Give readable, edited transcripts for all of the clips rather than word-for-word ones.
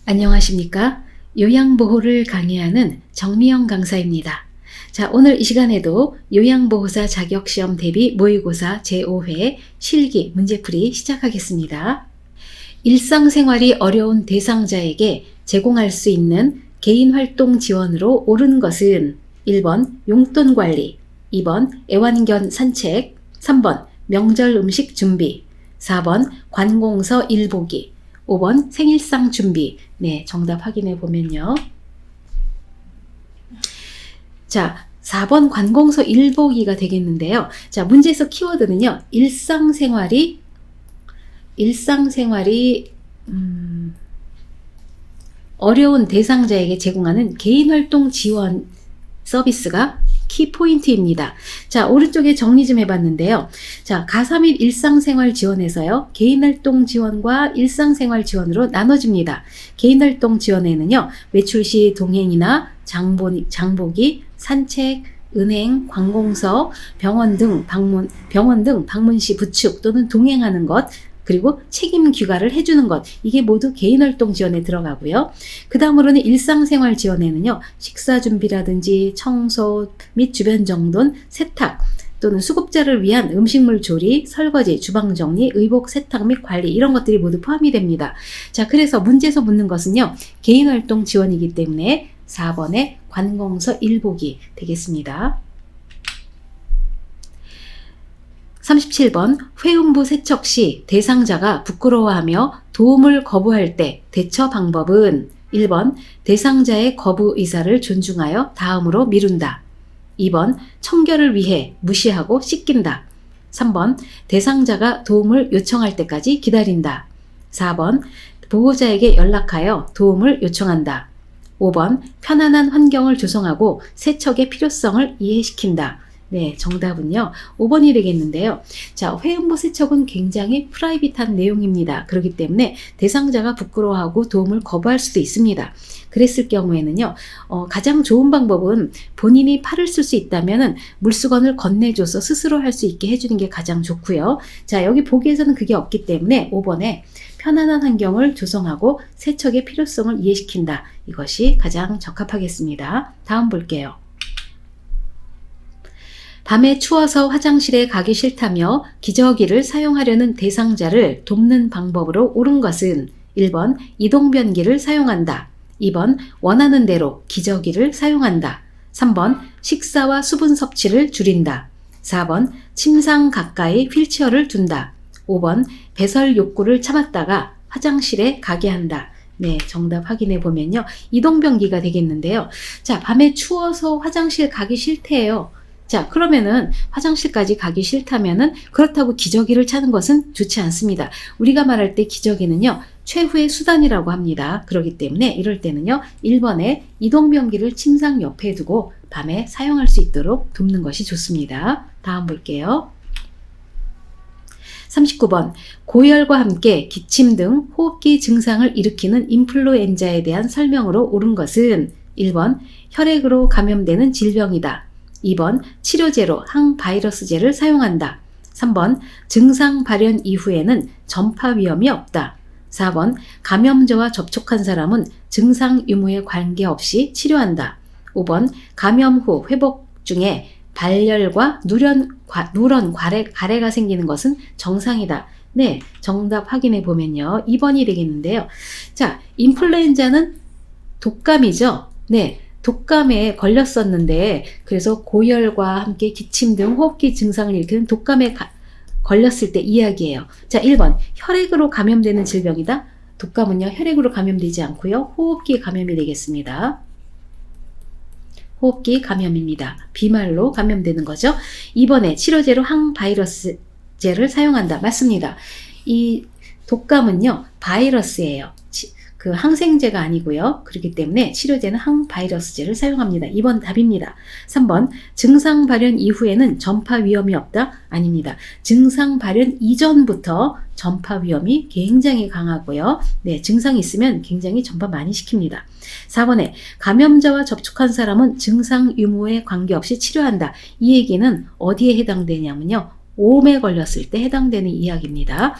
안녕하십니까? 요양보호를 강의하는 정미영 강사입니다. 자, 오늘 이 시간에도 요양보호사 자격시험 대비 모의고사 제5회 실기 문제풀이 시작하겠습니다. 일상생활이 어려운 대상자에게 제공할 수 있는 개인활동 지원으로 옳은 것은 1번 용돈관리, 2번 애완견 산책, 3번 명절 음식 준비, 4번 관공서 일보기, 5번 생일상 준비. 네, 정답 확인해 보면요. 자, 4번 관공서 일보기가 되겠는데요. 자, 문제에서 키워드는요. 일상생활이 어려운 대상자에게 제공하는 개인활동 지원 서비스가 키포인트입니다. 자, 오른쪽에 정리 좀 해봤는데요. 자, 가사 및 일상생활 지원에서요. 개인활동 지원과 일상생활 지원으로 나눠집니다. 개인활동 지원에는요. 외출 시 동행이나 장보기, 산책, 은행, 관공서, 병원 등 방문 시 부축 또는 동행하는 것, 그리고 책임 귀가를 해주는 것, 이게 모두 개인활동 지원에 들어가고요. 그 다음으로는 일상생활 지원에는요. 식사 준비라든지 청소 및 주변 정돈, 세탁 또는 수급자를 위한 음식물 조리, 설거지, 주방 정리, 의복 세탁 및 관리, 이런 것들이 모두 포함이 됩니다. 자, 그래서 문제에서 묻는 것은요. 개인활동 지원이기 때문에 4번의 관공서 일보기 되겠습니다. 37번 회음부 세척 시 대상자가 부끄러워하며 도움을 거부할 때 대처 방법은 1번 대상자의 거부 의사를 존중하여 다음으로 미룬다. 2번 청결을 위해 무시하고 씻긴다. 3번 대상자가 도움을 요청할 때까지 기다린다. 4번 보호자에게 연락하여 도움을 요청한다. 5번 편안한 환경을 조성하고 세척의 필요성을 이해시킨다. 네, 정답은요. 5번이 되겠는데요. 자, 회음부 세척은 굉장히 프라이빗한 내용입니다. 그렇기 때문에 대상자가 부끄러워하고 도움을 거부할 수도 있습니다. 그랬을 경우에는요. 가장 좋은 방법은 본인이 팔을 쓸 수 있다면 물수건을 건네줘서 스스로 할 수 있게 해주는 게 가장 좋고요. 자, 여기 보기에서는 그게 없기 때문에 5번에 편안한 환경을 조성하고 세척의 필요성을 이해시킨다. 이것이 가장 적합하겠습니다. 다음 볼게요. 밤에 추워서 화장실에 가기 싫다며 기저귀를 사용하려는 대상자를 돕는 방법으로 옳은 것은 1번 이동변기를 사용한다. 2번 원하는 대로 기저귀를 사용한다. 3번 식사와 수분 섭취를 줄인다. 4번 침상 가까이 휠체어를 둔다. 5번 배설 욕구를 참았다가 화장실에 가게 한다. 네, 정답 확인해 보면요. 이동변기가 되겠는데요. 자, 밤에 추워서 화장실 가기 싫대요. 자, 그러면은 화장실까지 가기 싫다면은 그렇다고 기저귀를 차는 것은 좋지 않습니다. 우리가 말할 때 기저귀는요, 최후의 수단이라고 합니다. 그렇기 때문에 이럴 때는요, 1번에 이동변기를 침상 옆에 두고 밤에 사용할 수 있도록 돕는 것이 좋습니다. 다음 볼게요. 39번 고열과 함께 기침 등 호흡기 증상을 일으키는 인플루엔자에 대한 설명으로 옳은 것은 1번 혈액으로 감염되는 질병이다. 2번 치료제로 항바이러스제를 사용한다. 3번 증상 발현 이후에는 전파 위험이 없다. 4번 감염자와 접촉한 사람은 증상 유무에 관계없이 치료한다. 5번 감염 후 회복 중에 발열과 누런 가래가 생기는 것은 정상이다. 네, 정답 확인해 보면요. 2번이 되겠는데요. 자, 인플루엔자는 독감이죠. 네, 독감에 걸렸었는데 그래서 고열과 함께 기침 등 호흡기 증상을 일으키는 독감에 걸렸을 때 이야기예요. 자, 1번 혈액으로 감염되는 질병이다. 독감은요, 혈액으로 감염되지 않고요. 호흡기 감염이 되겠습니다. 호흡기 감염입니다. 비말로 감염되는 거죠. 2번에 치료제로 항바이러스제를 사용한다. 맞습니다. 이 독감은요, 바이러스예요. 그 항생제가 아니고요. 그렇기 때문에 치료제는 항바이러스제를 사용합니다. 2번 답입니다. 3번 증상 발현 이후에는 전파 위험이 없다? 아닙니다. 증상 발현 이전부터 전파 위험이 굉장히 강하고요. 네, 증상이 있으면 굉장히 전파 많이 시킵니다. 4번에 감염자와 접촉한 사람은 증상 유무에 관계없이 치료한다. 이 얘기는 어디에 해당되냐면요. 오음에 걸렸을 때 해당되는 이야기입니다.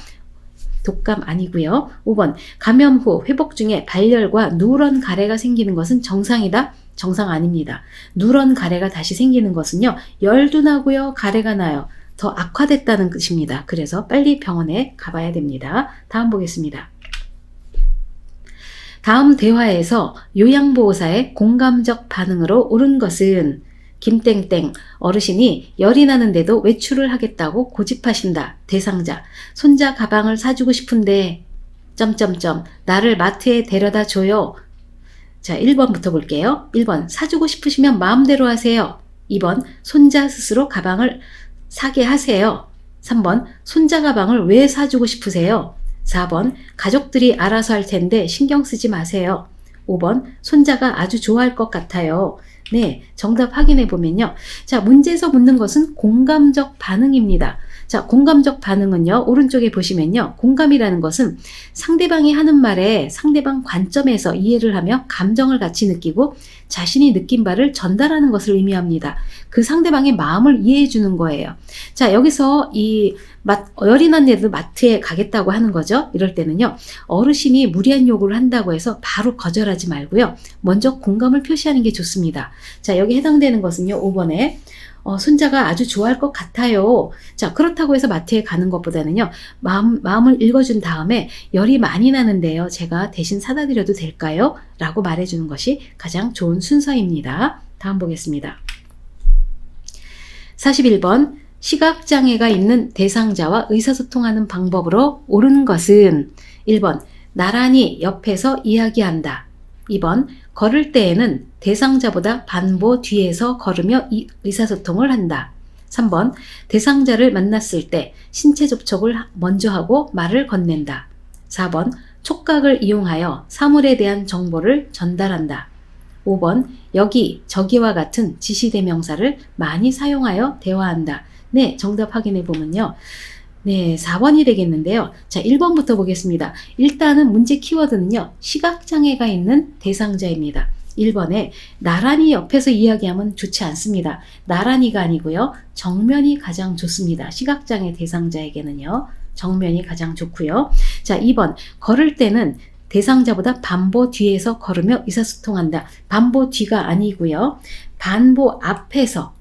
독감 아니고요. 5번 감염 후 회복 중에 발열과 누런 가래가 생기는 것은 정상이다? 정상 아닙니다. 누런 가래가 다시 생기는 것은요. 열도 나고요. 가래가 나요. 더 악화됐다는 뜻입니다. 그래서 빨리 병원에 가봐야 됩니다. 다음 보겠습니다. 다음 대화에서 요양보호사의 공감적 반응으로 옳은 것은 김땡땡 어르신이 열이 나는데도 외출을 하겠다고 고집하신다. 대상자 손자 가방을 사주고 싶은데 점점점 나를 마트에 데려다 줘요. 자, 1번부터 볼게요. 1번 사주고 싶으시면 마음대로 하세요. 2번 손자 스스로 가방을 사게 하세요. 3번 손자 가방을 왜 사주고 싶으세요? 4번 가족들이 알아서 할 텐데 신경 쓰지 마세요. 5번 손자가 아주 좋아할 것 같아요. 네, 정답 확인해 보면요. 자, 문제에서 묻는 것은 공감적 반응입니다. 자, 공감적 반응은요. 오른쪽에 보시면요. 공감이라는 것은 상대방이 하는 말에 상대방 관점에서 이해를 하며 감정을 같이 느끼고 자신이 느낀 바를 전달하는 것을 의미합니다. 그 상대방의 마음을 이해해 주는 거예요. 자, 여기서 열이 난 애도 마트에 가겠다고 하는 거죠. 이럴 때는요. 어르신이 무리한 요구를 한다고 해서 바로 거절하지 말고요. 먼저 공감을 표시하는 게 좋습니다. 자, 여기 해당되는 것은요. 5번에 손자가 아주 좋아할 것 같아요. 자, 그렇다고 해서 마트에 가는 것보다는요. 마음을 읽어준 다음에 열이 많이 나는데요. 제가 대신 사다 드려도 될까요? 라고 말해주는 것이 가장 좋은 순서입니다. 다음 보겠습니다. 41번 시각장애가 있는 대상자와 의사소통하는 방법으로 옳은 것은 1번 나란히 옆에서 이야기한다. 2번 걸을 때에는 대상자보다 반보 뒤에서 걸으며 의사소통을 한다. 3번 대상자를 만났을 때 신체 접촉을 먼저 하고 말을 건넨다. 4번 촉각을 이용하여 사물에 대한 정보를 전달한다. 5번 여기, 저기와 같은 지시대명사를 많이 사용하여 대화한다. 네, 정답 확인해 보면요. 네, 4번이 되겠는데요. 자, 1번부터 보겠습니다. 일단은 문제 키워드는요. 시각장애가 있는 대상자입니다. 1번에 나란히 옆에서 이야기하면 좋지 않습니다. 나란히가 아니고요. 정면이 가장 좋습니다. 시각장애 대상자에게는요. 정면이 가장 좋고요. 자, 2번 걸을 때는 대상자보다 반보 뒤에서 걸으며 의사소통한다. 반보 뒤가 아니고요. 반보 앞에서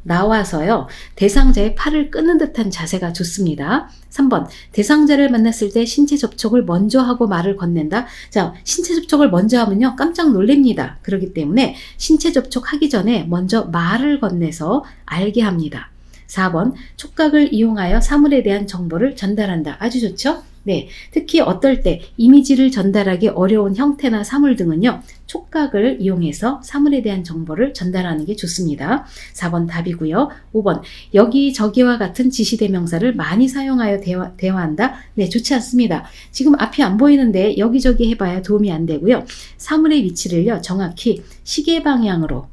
나와서요. 대상자의 팔을 끄는 듯한 자세가 좋습니다. 3번 대상자를 만났을 때 신체 접촉을 먼저 하고 말을 건넨다. 자, 신체 접촉을 먼저 하면요. 깜짝 놀랍니다. 그렇기 때문에 신체 접촉하기 전에 먼저 말을 건네서 알게 합니다. 4번 촉각을 이용하여 사물에 대한 정보를 전달한다. 아주 좋죠? 네, 특히 어떨 때 이미지를 전달하기 어려운 형태나 사물 등은요. 촉각을 이용해서 사물에 대한 정보를 전달하는 게 좋습니다. 4번 답이고요. 5번 여기 저기와 같은 지시대명사를 많이 사용하여 대화한다. 네, 좋지 않습니다. 지금 앞이 안 보이는데 여기저기 해봐야 도움이 안 되고요. 사물의 위치를요. 정확히 시계 방향으로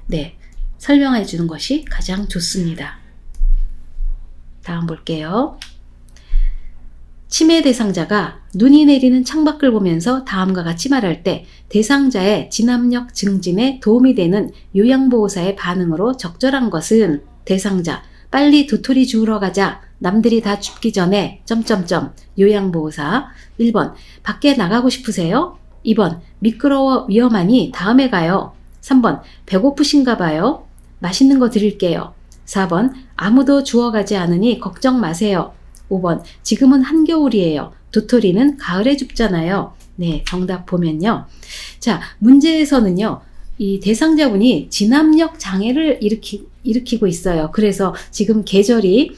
네, 설명해 주는 것이 가장 좋습니다. 다음 볼게요. 치매 대상자가 눈이 내리는 창밖을 보면서 다음과 같이 말할 때 대상자의 진압력 증진에 도움이 되는 요양보호사의 반응으로 적절한 것은 대상자 빨리 도토리 주우러 가자. 남들이 다 춥기 전에 요양보호사 1번 밖에 나가고 싶으세요? 2번 미끄러워 위험하니 다음에 가요. 3번 배고프신가 봐요. 맛있는 거 드릴게요. 4번 아무도 주워가지 않으니 걱정 마세요. 5번 지금은 한겨울이에요. 도토리는 가을에 줍잖아요. 네, 정답 보면요. 자, 문제에서는요. 이 대상자분이 진압력 장애를 일으키고 있어요. 그래서 지금 계절이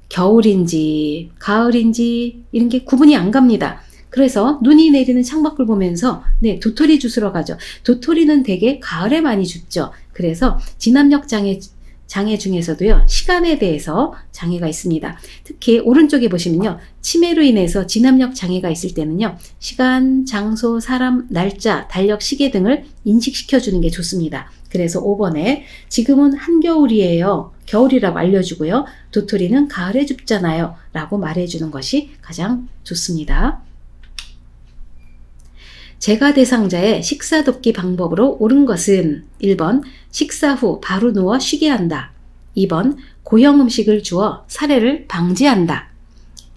겨울인지 가을인지 이런 게 구분이 안 갑니다. 그래서 눈이 내리는 창밖을 보면서 네, 도토리 주스러 가죠. 도토리는 되게 가을에 많이 줍죠. 그래서 진압력 장애 중에서도요. 시간에 대해서 장애가 있습니다. 특히 오른쪽에 보시면요. 치매로 인해서 진압력 장애가 있을 때는요. 시간, 장소, 사람, 날짜, 달력, 시계 등을 인식시켜 주는 게 좋습니다. 그래서 5번에 지금은 한겨울이에요. 겨울이라고 알려주고요. 도토리는 가을에 줍잖아요. 라고 말해주는 것이 가장 좋습니다. 제가 대상자의 식사 돕기 방법으로 옳은 것은 1번 식사 후 바로 누워 쉬게 한다. 2번 고형 음식을 주어 사례를 방지한다.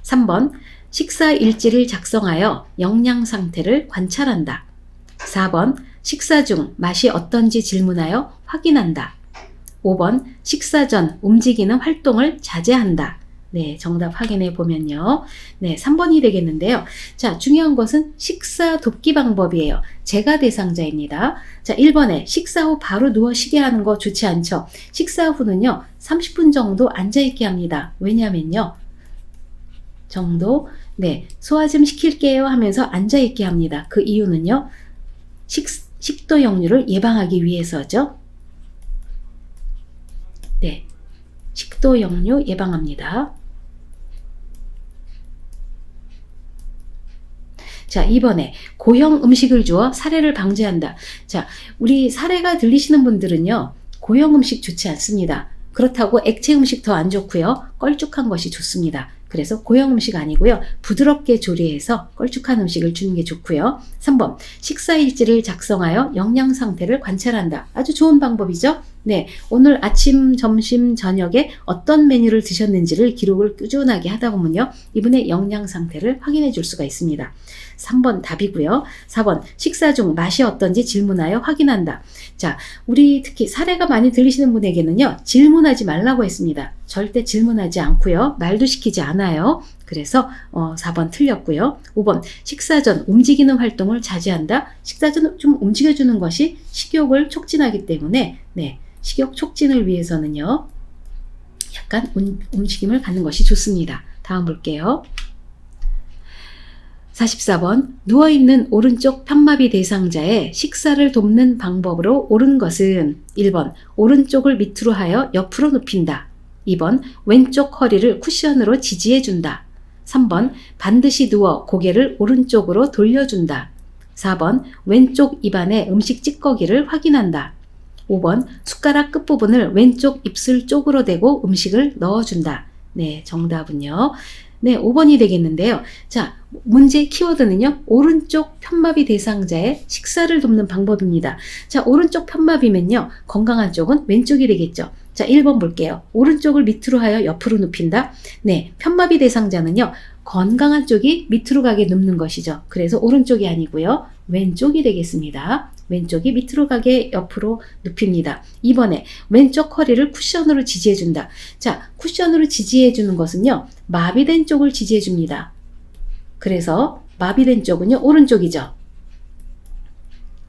3번 식사 일지를 작성하여 영양 상태를 관찰한다. 4번 식사 중 맛이 어떤지 질문하여 확인한다. 5번 식사 전 움직이는 활동을 자제한다. 네, 정답 확인해 보면요. 네, 3번이 되겠는데요. 자, 중요한 것은 식사 돕기 방법이에요. 제가 대상자입니다. 자, 1번에 식사 후 바로 누워 쉬게 하는 거 좋지 않죠? 식사 후는요, 30분 정도 앉아있게 합니다. 왜냐면요, 네, 소화 좀 시킬게요 하면서 앉아있게 합니다. 그 이유는요, 식도 역류를 예방하기 위해서죠. 네, 식도 역류 예방합니다. 자, 2번에 고형 음식을 주어 사례를 방지한다. 자, 우리 사례가 들리시는 분들은요, 고형 음식 좋지 않습니다. 그렇다고 액체 음식 더 안 좋고요. 걸쭉한 것이 좋습니다. 그래서 고형 음식 아니고요. 부드럽게 조리해서 걸쭉한 음식을 주는 게 좋고요. 3번 식사 일지를 작성하여 영양 상태를 관찰한다. 아주 좋은 방법이죠. 네, 오늘 아침, 점심, 저녁에 어떤 메뉴를 드셨는지를 기록을 꾸준하게 하다 보면요. 이분의 영양 상태를 확인해 줄 수가 있습니다. 3번 답이고요. 4번 식사 중 맛이 어떤지 질문하여 확인한다. 자, 우리 특히 사례가 많이 들리시는 분에게는요. 질문하지 말라고 했습니다. 절대 질문하지 않고요. 말도 시키지 않아요. 그래서 4번 틀렸고요. 5번 식사 전 움직이는 활동을 자제한다. 식사 전 좀 움직여주는 것이 식욕을 촉진하기 때문에 네, 식욕 촉진을 위해서는요. 약간 움직임을 갖는 것이 좋습니다. 다음 볼게요. 44번 누워있는 오른쪽 편마비 대상자의 식사를 돕는 방법으로 옳은 것은 1번 오른쪽을 밑으로 하여 옆으로 눕힌다. 2번 왼쪽 허리를 쿠션으로 지지해준다. 3번 반드시 누워 고개를 오른쪽으로 돌려준다. 4번 왼쪽 입안에 음식 찌꺼기를 확인한다. 5번 숟가락 끝부분을 왼쪽 입술 쪽으로 대고 음식을 넣어준다. 네, 정답은요. 네, 5번이 되겠는데요. 자, 문제 키워드는요. 오른쪽 편마비 대상자의 식사를 돕는 방법입니다. 자, 오른쪽 편마비면요. 건강한 쪽은 왼쪽이 되겠죠. 자, 1번 볼게요. 오른쪽을 밑으로 하여 옆으로 눕힌다. 네, 편마비 대상자는요. 건강한 쪽이 밑으로 가게 눕는 것이죠. 그래서 오른쪽이 아니고요. 왼쪽이 되겠습니다. 왼쪽이 밑으로 가게 옆으로 눕힙니다. 2번에 왼쪽 허리를 쿠션으로 지지해준다. 자, 쿠션으로 지지해주는 것은요. 마비된 쪽을 지지해줍니다. 그래서 마비된 쪽은요. 오른쪽이죠.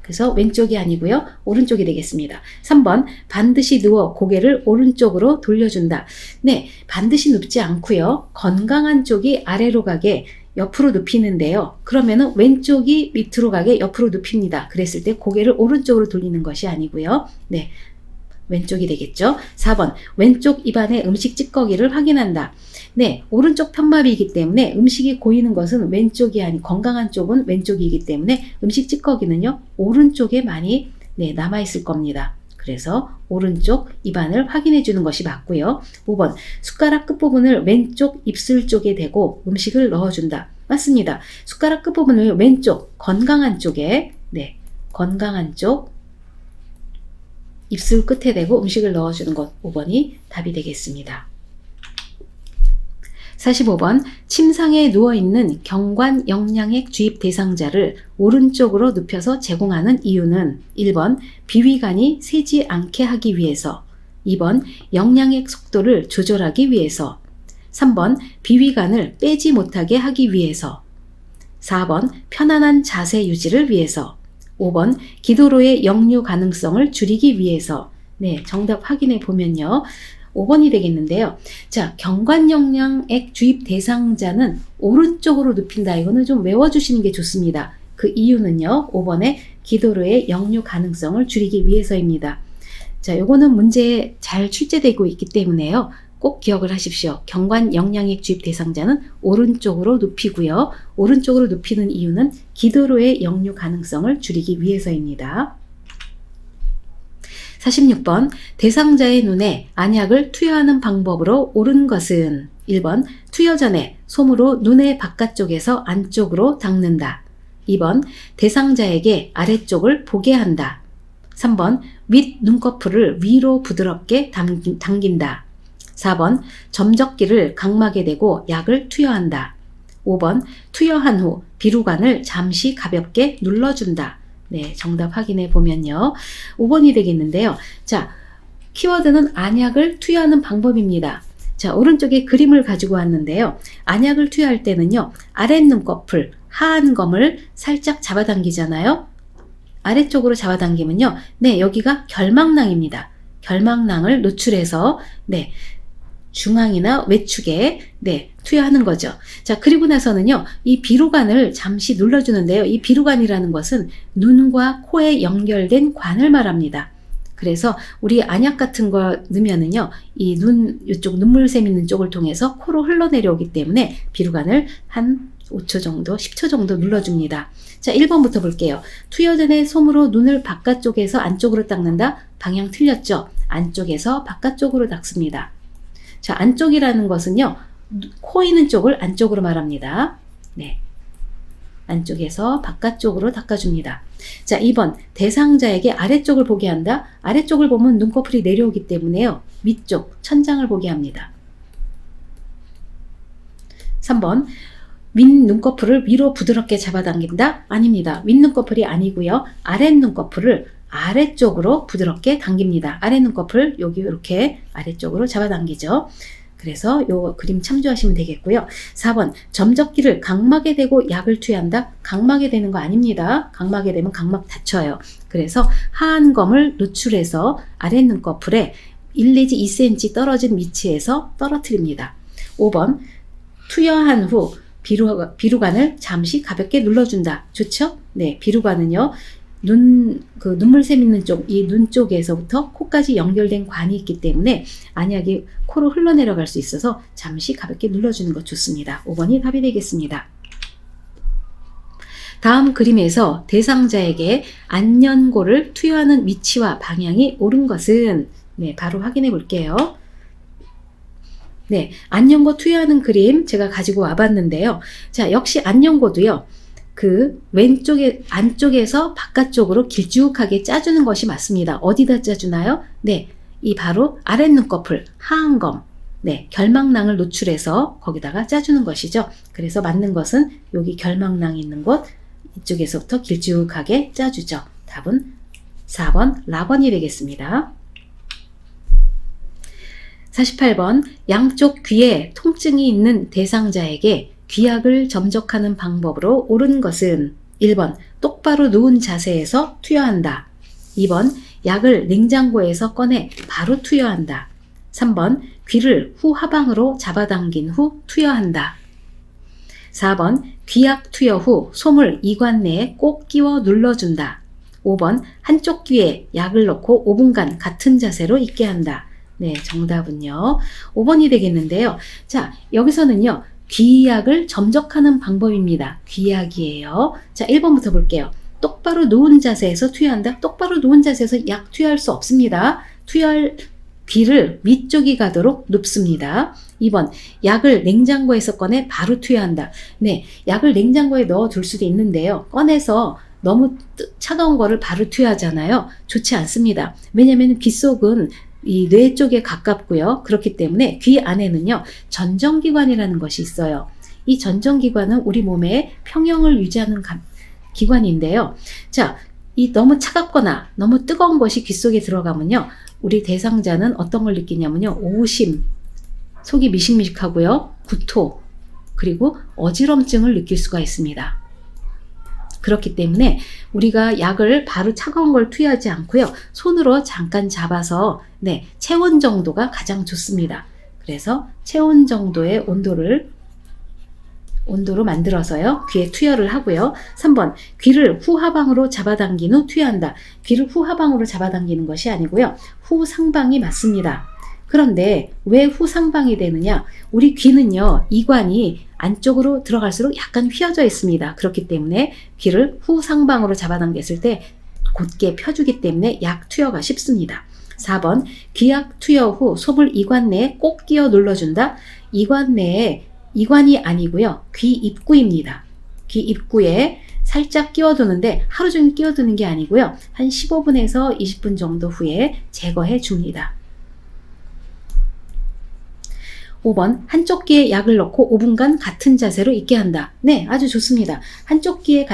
그래서 왼쪽이 아니고요. 오른쪽이 되겠습니다. 3번 반드시 누워 고개를 오른쪽으로 돌려준다. 네, 반드시 눕지 않고요. 건강한 쪽이 아래로 가게 옆으로 눕히는데요. 그러면은 왼쪽이 밑으로 가게 옆으로 눕힙니다. 그랬을 때 고개를 오른쪽으로 돌리는 것이 아니고요. 네, 왼쪽이 되겠죠. 4번 왼쪽 입안에 음식 찌꺼기를 확인한다. 네, 오른쪽 편마비이기 때문에 음식이 고이는 것은 왼쪽이 아니 건강한 쪽은 왼쪽이기 때문에 음식 찌꺼기는요. 오른쪽에 많이 남아있을 겁니다. 그래서 오른쪽 입안을 확인해 주는 것이 맞고요. 5번 숟가락 끝부분을 왼쪽 입술 쪽에 대고 음식을 넣어준다. 맞습니다. 숟가락 끝부분을 왼쪽 건강한 쪽에 건강한 쪽 입술 끝에 대고 음식을 넣어주는 것 5번이 답이 되겠습니다. 45번 침상에 누워있는 경관 영양액 주입 대상자를 오른쪽으로 눕혀서 제공하는 이유는 1번 비위관이 새지 않게 하기 위해서 2번 영양액 속도를 조절하기 위해서 3번 비위관을 빼지 못하게 하기 위해서 4번 편안한 자세 유지를 위해서 5번 기도로의 역류 가능성을 줄이기 위해서 네, 정답 확인해 보면요. 5번이 되겠는데요. 자, 경관영양액 주입 대상자는 오른쪽으로 눕힌다. 이거는 좀 외워주시는 게 좋습니다. 그 이유는요. 5번에 기도로의 역류 가능성을 줄이기 위해서입니다. 자, 요거는 문제에 잘 출제되고 있기 때문에요. 꼭 기억을 하십시오. 경관영양액 주입 대상자는 오른쪽으로 눕히고요. 오른쪽으로 눕히는 이유는 기도로의 역류 가능성을 줄이기 위해서입니다. 46번 대상자의 눈에 안약을 투여하는 방법으로 옳은 것은 1번 투여 전에 솜으로 눈의 바깥쪽에서 안쪽으로 닦는다. 2번 대상자에게 아래쪽을 보게 한다. 3번 윗 눈꺼풀을 위로 부드럽게 당긴다. 4번 점적기를 각막에 대고 약을 투여한다. 5번 투여한 후 비루관을 잠시 가볍게 눌러준다. 네, 정답 확인해 보면요. 5번이 되겠는데요. 자, 키워드는 안약을 투여하는 방법입니다. 자, 오른쪽에 그림을 가지고 왔는데요. 안약을 투여할 때는요. 아랫눈꺼풀, 하안검을 살짝 잡아당기잖아요. 아래쪽으로 잡아당기면요. 네, 여기가 결막낭입니다. 결막낭을 노출해서 네, 중앙이나 외축에 네, 투여하는 거죠. 자, 그리고 나서는요. 이 비루관을 잠시 눌러주는데요. 이 비루관이라는 것은 눈과 코에 연결된 관을 말합니다. 그래서 우리 안약 같은 거 넣으면은요. 이 눈, 이쪽 눈물샘 있는 쪽을 통해서 코로 흘러내려오기 때문에 비루관을 한 5초 정도, 10초 정도 눌러줍니다. 자, 1번부터 볼게요. 투여 전에 솜으로 눈을 바깥쪽에서 안쪽으로 닦는다. 방향 틀렸죠? 안쪽에서 바깥쪽으로 닦습니다. 자, 안쪽이라는 것은요. 코 있는 쪽을 안쪽으로 말합니다. 네. 안쪽에서 바깥쪽으로 닦아줍니다. 자, 2번 대상자에게 아래쪽을 보게 한다. 아래쪽을 보면 눈꺼풀이 내려오기 때문에요. 위쪽 천장을 보게 합니다. 3번 윗 눈꺼풀을 위로 부드럽게 잡아당긴다? 아닙니다. 윗 눈꺼풀이 아니고요. 아랫 눈꺼풀을 아래쪽으로 부드럽게 당깁니다. 아랫 눈꺼풀 여기 이렇게 아래쪽으로 잡아당기죠. 그래서 요 그림 참조하시면 되겠고요. 4번 점적기를 각막에 대고 약을 투여한다. 각막에 대는 거 아닙니다. 각막에 대면 각막 다쳐요. 그래서 하안검을 노출해서 아랫 눈꺼풀에 1 내지 2cm 떨어진 위치에서 떨어뜨립니다. 5번 투여한 후 비루관을 잠시 가볍게 눌러준다. 좋죠? 네, 비루관은요. 눈물샘 있는 쪽, 이 눈 쪽에서부터 코까지 연결된 관이 있기 때문에 안약이 코로 흘러내려갈 수 있어서 잠시 가볍게 눌러주는 것 좋습니다. 5번이 답이 되겠습니다. 다음 그림에서 대상자에게 안연고를 투여하는 위치와 방향이 옳은 것은 네, 바로 확인해 볼게요. 네, 안연고 투여하는 그림 제가 가지고 와봤는데요. 자, 역시 안연고도요. 그 왼쪽에 안쪽에서 바깥쪽으로 길쭉하게 짜주는 것이 맞습니다. 어디다 짜주나요? 네, 이 바로 아랫 눈꺼풀, 하안검, 네, 결막낭을 노출해서 거기다가 짜주는 것이죠. 그래서 맞는 것은 여기 결막낭이 있는 곳 이쪽에서부터 길쭉하게 짜주죠. 답은 4번 라번이 되겠습니다. 48번 양쪽 귀에 통증이 있는 대상자에게 귀약을 점적하는 방법으로 옳은 것은 1번 똑바로 누운 자세에서 투여한다. 2번 약을 냉장고에서 꺼내 바로 투여한다. 3번 귀를 후하방으로 잡아당긴 후 투여한다. 4번 귀약 투여 후 솜을 이관 내에 꼭 끼워 눌러준다. 5번 한쪽 귀에 약을 넣고 5분간 같은 자세로 있게 한다. 네, 정답은요. 5번이 되겠는데요. 자, 여기서는요. 귀약을 점적하는 방법입니다. 귀약이에요. 자, 1번부터 볼게요. 똑바로 누운 자세에서 투여한다. 똑바로 누운 자세에서 약 투여할 수 없습니다. 투여할 귀를 위쪽이 가도록 눕습니다. 2번 약을 냉장고에서 꺼내 바로 투여한다. 네, 약을 냉장고에 넣어둘 수도 있는데요. 꺼내서 너무 차가운 거를 바로 투여하잖아요. 좋지 않습니다. 왜냐하면 귀 속은 이 뇌 쪽에 가깝고요. 그렇기 때문에 귀 안에는요. 전정기관이라는 것이 있어요. 이 전정기관은 우리 몸의 평형을 유지하는 기관인데요. 자, 이 너무 차갑거나 너무 뜨거운 것이 귀 속에 들어가면요. 우리 대상자는 어떤 걸 느끼냐면요. 오심, 속이 미식미식하고요. 구토, 그리고 어지럼증을 느낄 수가 있습니다. 그렇기 때문에 우리가 약을 바로 차가운 걸 투여하지 않고요. 손으로 잠깐 잡아서 네, 체온 정도가 가장 좋습니다. 그래서 체온 정도의 온도로 만들어서요. 귀에 투여를 하고요. 3번 귀를 후하방으로 잡아당긴 후 투여한다. 귀를 후하방으로 잡아당기는 것이 아니고요. 후상방이 맞습니다. 그런데 왜 후상방이 되느냐? 우리 귀는요. 이관이 안쪽으로 들어갈수록 약간 휘어져 있습니다. 그렇기 때문에 귀를 후상방으로 잡아당겼을 때 곧게 펴주기 때문에 약 투여가 쉽습니다. 4번 귀약 투여 후 솜을 이관 내에 꼭 끼워 눌러준다. 이관 내에 이관이 아니고요. 귀 입구입니다. 귀 입구에 살짝 끼워두는데 하루 종일 끼워두는 게 아니고요. 한 15분에서 20분 정도 후에 제거해 줍니다. 5번 한쪽 귀에 약을 넣고 5분간 같은 자세로 있게 한다. 네, 아주 좋습니다. 한쪽 귀에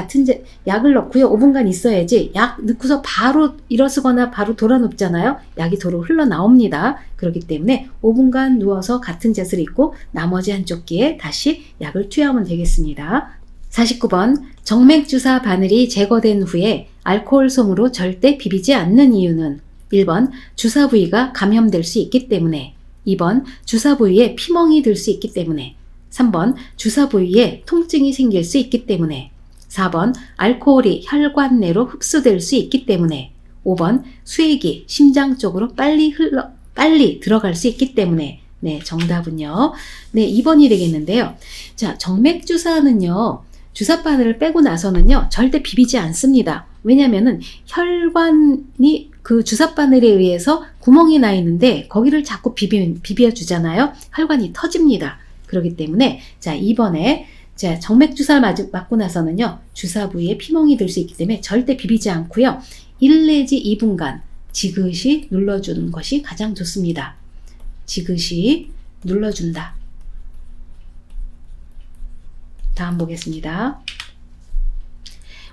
약을 넣고요. 5분간 있어야지 약 넣고서 바로 일어서거나 바로 돌아 눕잖아요. 약이 도로 흘러나옵니다. 그렇기 때문에 5분간 누워서 같은 자세로 있고 나머지 한쪽 귀에 다시 약을 투여하면 되겠습니다. 49번 정맥주사 바늘이 제거된 후에 알코올 솜으로 절대 비비지 않는 이유는 1번 주사 부위가 감염될 수 있기 때문에 2번 주사 부위에 피멍이 들 수 있기 때문에 3번 주사 부위에 통증이 생길 수 있기 때문에 4번 알코올이 혈관 내로 흡수될 수 있기 때문에 5번 수액이 심장 쪽으로 빨리 들어갈 수 있기 때문에 네, 정답은요. 네, 2번이 되겠는데요. 자, 정맥주사는요. 주사바늘을 빼고 나서는요. 절대 비비지 않습니다. 왜냐면은 혈관이 그 주사바늘에 의해서 구멍이 나 있는데 거기를 자꾸 비벼주잖아요. 혈관이 터집니다. 그렇기 때문에 자 2번에 자 정맥주사 맞고 나서는요. 주사 부위에 피멍이 들 수 있기 때문에 절대 비비지 않고요. 1 내지 2분간 지그시 눌러주는 것이 가장 좋습니다. 지그시 눌러준다. 다음 보겠습니다.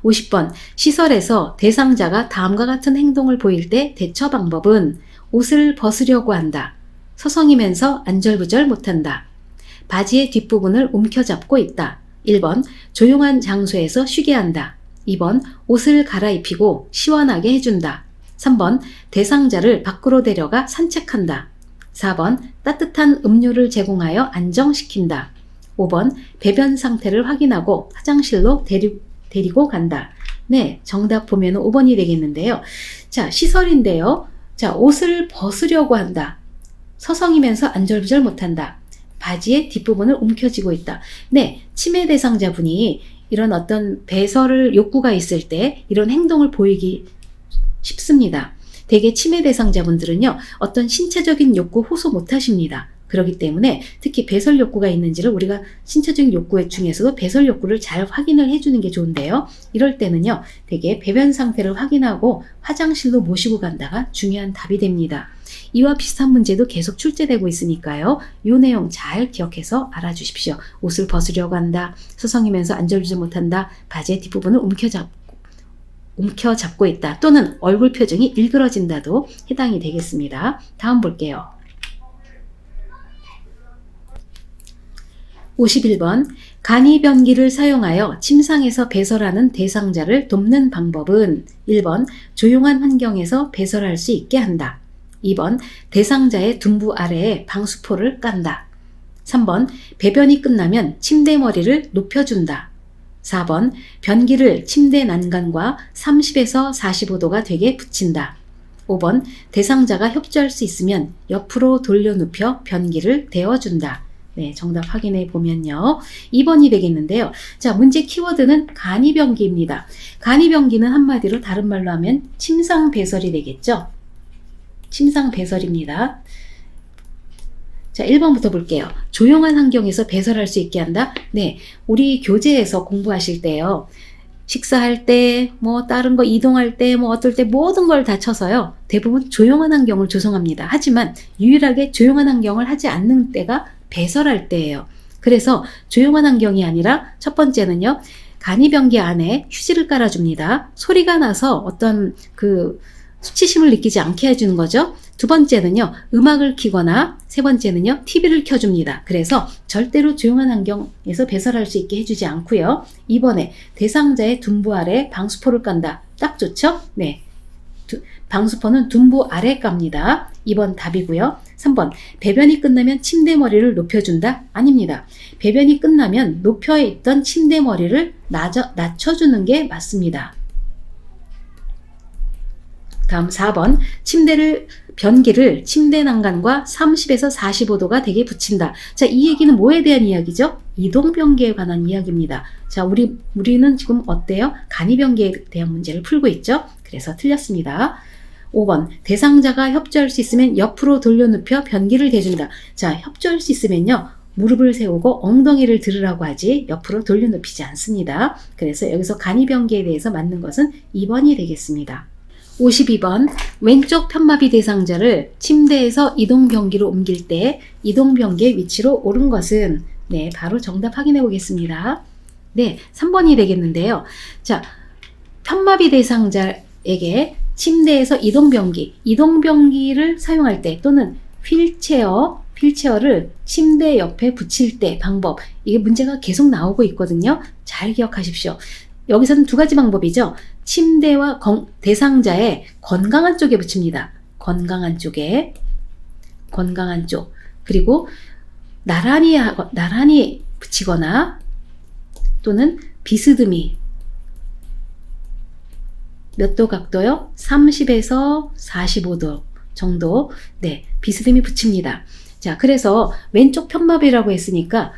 50번 시설에서 대상자가 다음과 같은 행동을 보일 때 대처 방법은 옷을 벗으려고 한다. 서성이면서 안절부절 못한다. 바지의 뒷부분을 움켜잡고 있다. 1번 조용한 장소에서 쉬게 한다. 2번 옷을 갈아입히고 시원하게 해준다. 3번 대상자를 밖으로 데려가 산책한다. 4번 따뜻한 음료를 제공하여 안정시킨다. 5번 배변 상태를 확인하고 화장실로 데리고 간다. 네, 정답 보면 5번이 되겠는데요. 자, 시설인데요. 자, 옷을 벗으려고 한다. 서성이면서 안절부절 못한다. 바지의 뒷부분을 움켜쥐고 있다. 네, 치매 대상자분이 이런 어떤 배설을 욕구가 있을 때 이런 행동을 보이기 쉽습니다. 대개 치매 대상자분들은요, 어떤 신체적인 욕구 호소 못 하십니다. 그렇기 때문에 특히 배설 욕구가 있는지를 우리가 신체적인 욕구 중에서도 배설 욕구를 잘 확인을 해주는 게 좋은데요. 이럴 때는요, 되게 배변 상태를 확인하고 화장실로 모시고 간다가 중요한 답이 됩니다. 이와 비슷한 문제도 계속 출제되고 있으니까요. 이 내용 잘 기억해서 알아주십시오. 옷을 벗으려고 한다. 서성이면서 안절부절 못한다. 바지의 뒷부분을 움켜잡고 있다. 또는 얼굴 표정이 일그러진다도 해당이 되겠습니다. 다음 볼게요. 51번 간이변기를 사용하여 침상에서 배설하는 대상자를 돕는 방법은 1번 조용한 환경에서 배설할 수 있게 한다. 2번 대상자의 둔부 아래에 방수포를 깐다. 3번 배변이 끝나면 침대 머리를 높여준다. 4번 변기를 침대 난간과 30에서 45도가 되게 붙인다. 5번 대상자가 협조할 수 있으면 옆으로 돌려 눕혀 변기를 데워준다. 네, 정답 확인해 보면요. 2번이 되겠는데요. 자, 문제 키워드는 간이변기입니다. 간이변기는 한마디로 다른 말로 하면 침상 배설이 되겠죠. 침상 배설입니다. 자, 1번부터 볼게요. 조용한 환경에서 배설할 수 있게 한다. 네, 우리 교재에서 공부하실 때요. 식사할 때, 다른 거 이동할 때, 어떨 때 모든 걸 다 쳐서요. 대부분 조용한 환경을 조성합니다. 하지만 유일하게 조용한 환경을 하지 않는 때가 배설할 때예요. 그래서 조용한 환경이 아니라 첫 번째는요. 간이변기 안에 휴지를 깔아줍니다. 소리가 나서 어떤 수치심을 느끼지 않게 해주는 거죠. 두 번째는요. 음악을 켜거나 세 번째는요. TV를 켜줍니다. 그래서 절대로 조용한 환경에서 배설할 수 있게 해주지 않고요. 이번에 대상자의 둔부 아래 방수포를 깐다. 딱 좋죠? 네. 방수포는 둔부 아래 깝니다. 2번 답이고요. 3번 배변이 끝나면 침대 머리를 높여준다? 아닙니다. 배변이 끝나면 높여있던 침대 머리를 낮춰주는 게 맞습니다. 다음 4번 변기를 침대 난간과 30에서 45도가 되게 붙인다. 자, 이 얘기는 뭐에 대한 이야기죠? 이동변기에 관한 이야기입니다. 자, 우리는 지금 어때요? 간이변기에 대한 문제를 풀고 있죠? 그래서 틀렸습니다. 5번 대상자가 협조할 수 있으면 옆으로 돌려 눕혀 변기를 대준다. 자, 협조할 수 있으면요. 무릎을 세우고 엉덩이를 들으라고 하지 옆으로 돌려눕히지 않습니다. 그래서 여기서 간이변기에 대해서 맞는 것은 2번이 되겠습니다. 52번 왼쪽 편마비 대상자를 침대에서 이동변기로 옮길 때 이동변기의 위치로 옳은 것은 네, 바로 정답 확인해 보겠습니다. 네, 3번이 되겠는데요. 자, 편마비 대상자에게 침대에서 이동변기를 사용할 때 또는 휠체어를 침대 옆에 붙일 때 방법, 이게 문제가 계속 나오고 있거든요. 잘 기억하십시오. 여기서는 두 가지 방법이죠. 침대와 대상자의 건강한 쪽에 붙입니다. 건강한 쪽에, 건강한 쪽. 그리고 나란히 붙이거나 또는 비스듬히 몇 도 각도요? 30에서 45도 정도 네, 비스듬히 붙입니다. 자, 그래서 왼쪽 편마비라고 했으니까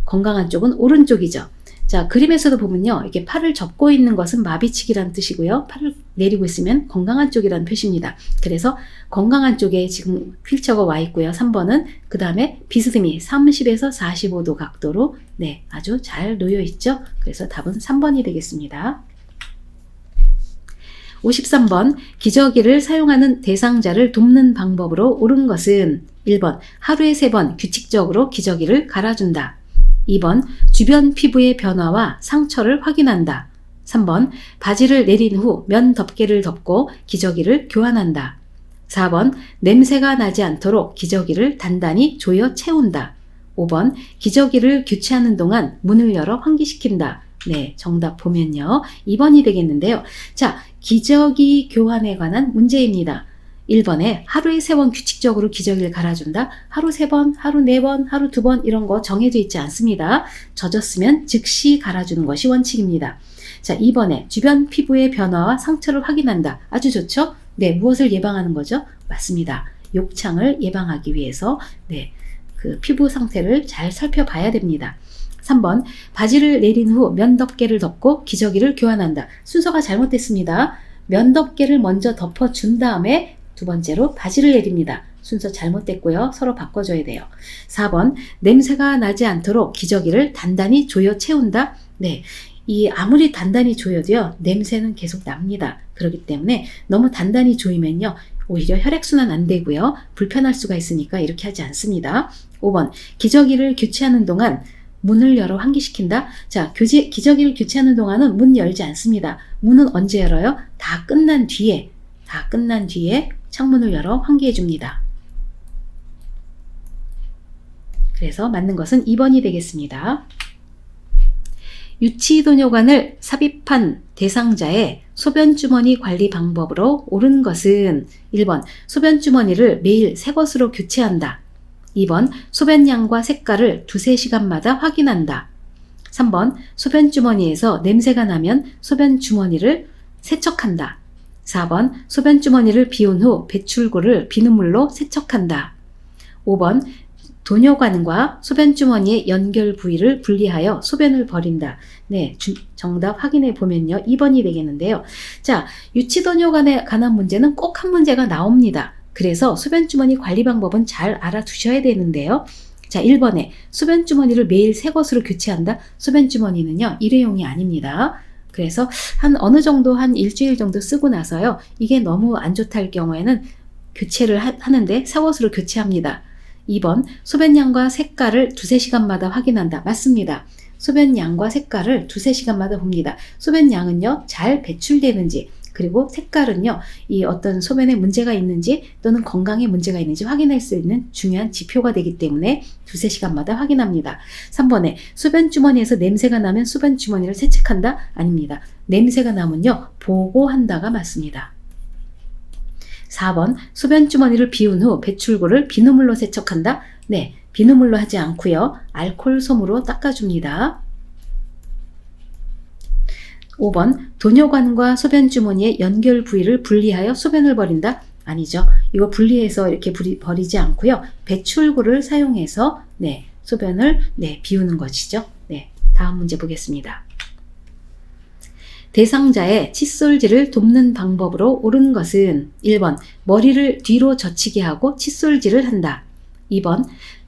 건강한 쪽은 오른쪽이죠. 자, 그림에서도 보면요. 이렇게 팔을 접고 있는 것은 마비치기라는 뜻이고요. 팔을 내리고 있으면 건강한 쪽이라는 표시입니다. 그래서 건강한 쪽에 지금 휠체어가 와 있고요. 3번은 그 다음에 비스듬히 30에서 45도 각도로 네, 아주 잘 놓여 있죠. 그래서 답은 3번이 되겠습니다. 53번 기저귀를 사용하는 대상자를 돕는 방법으로 옳은 것은 1번 하루에 3번 규칙적으로 기저귀를 갈아준다. 2번 주변 피부의 변화와 상처를 확인한다. 3번 바지를 내린 후 면 덮개를 덮고 기저귀를 교환한다. 4번 냄새가 나지 않도록 기저귀를 단단히 조여 채운다. 5번 기저귀를 교체하는 동안 문을 열어 환기시킨다. 네, 정답 보면요. 2번이 되겠는데요. 자, 기저귀 교환에 관한 문제입니다. 1번에 하루에 3번 규칙적으로 기저귀를 갈아준다. 하루 3번, 하루 4번, 하루 2번 이런 거 정해져 있지 않습니다. 젖었으면 즉시 갈아주는 것이 원칙입니다. 자, 2번에 주변 피부의 변화와 상처를 확인한다. 아주 좋죠? 네, 무엇을 예방하는 거죠? 맞습니다. 욕창을 예방하기 위해서 네, 그 피부 상태를 잘 살펴봐야 됩니다. 3번 바지를 내린 후 면덮개를 덮고 기저귀를 교환한다. 순서가 잘못됐습니다. 면덮개를 먼저 덮어준 다음에 두 번째로 바지를 내립니다. 순서 잘못됐고요. 서로 바꿔줘야 돼요. 4번 냄새가 나지 않도록 기저귀를 단단히 조여 채운다. 네, 이 아무리 단단히 조여도요. 냄새는 계속 납니다. 그렇기 때문에 너무 단단히 조이면요. 오히려 혈액순환 안 되고요. 불편할 수가 있으니까 이렇게 하지 않습니다. 5번 기저귀를 교체하는 동안 문을 열어 환기시킨다. 자, 기저귀를 교체하는 동안은 문 열지 않습니다. 문은 언제 열어요? 다 끝난 뒤에 창문을 열어 환기해 줍니다. 그래서 맞는 것은 2번이 되겠습니다. 유치도뇨관을 삽입한 대상자의 소변주머니 관리 방법으로 옳은 것은 1번 소변주머니를 매일 새 것으로 교체한다. 2번 소변량과 색깔을 두세 시간마다 확인한다. 3번 소변주머니에서 냄새가 나면 소변주머니를 세척한다. 4번 소변주머니를 비운 후 배출구를 비눗물로 세척한다. 5번 도뇨관과 소변주머니의 연결 부위를 분리하여 소변을 버린다. 네, 정답 확인해 보면요. 2번이 되겠는데요. 자, 유치도뇨관에 관한 문제는 꼭 한 문제가 나옵니다. 그래서 소변주머니 관리 방법은 잘 알아두셔야 되는데요. 자, 1번에 소변주머니를 매일 새 것으로 교체한다. 소변주머니는요, 일회용이 아닙니다. 그래서 어느 정도 한 일주일 정도 쓰고 나서요. 이게 너무 안 좋다 할 경우에는 교체를 하는데 새 것으로 교체합니다. 2번 소변량과 색깔을 두세 시간마다 확인한다. 맞습니다. 소변량과 색깔을 두세 시간마다 봅니다. 소변량은요, 잘 배출되는지 그리고 색깔은요, 이 어떤 소변에 문제가 있는지 또는 건강에 문제가 있는지 확인할 수 있는 중요한 지표가 되기 때문에 두세 시간마다 확인합니다. 3번에 소변주머니에서 냄새가 나면 소변주머니를 세척한다? 아닙니다. 냄새가 나면요, 보고한다가 맞습니다. 4번 소변주머니를 비운 후 배출구를 비눗물로 세척한다? 네, 비눗물로 하지 않고요. 알코올 솜으로 닦아줍니다. 5번 도뇨관과 소변주머니의 연결 부위를 분리하여 소변을 버린다? 아니죠. 이거 분리해서 이렇게 버리지 않고요. 배출구를 사용해서 네, 소변을 비우는 것이죠. 네, 다음 문제 보겠습니다. 대상자의 칫솔질을 돕는 방법으로 옳은 것은 1번 머리를 뒤로 젖히게 하고 칫솔질을 한다. 2번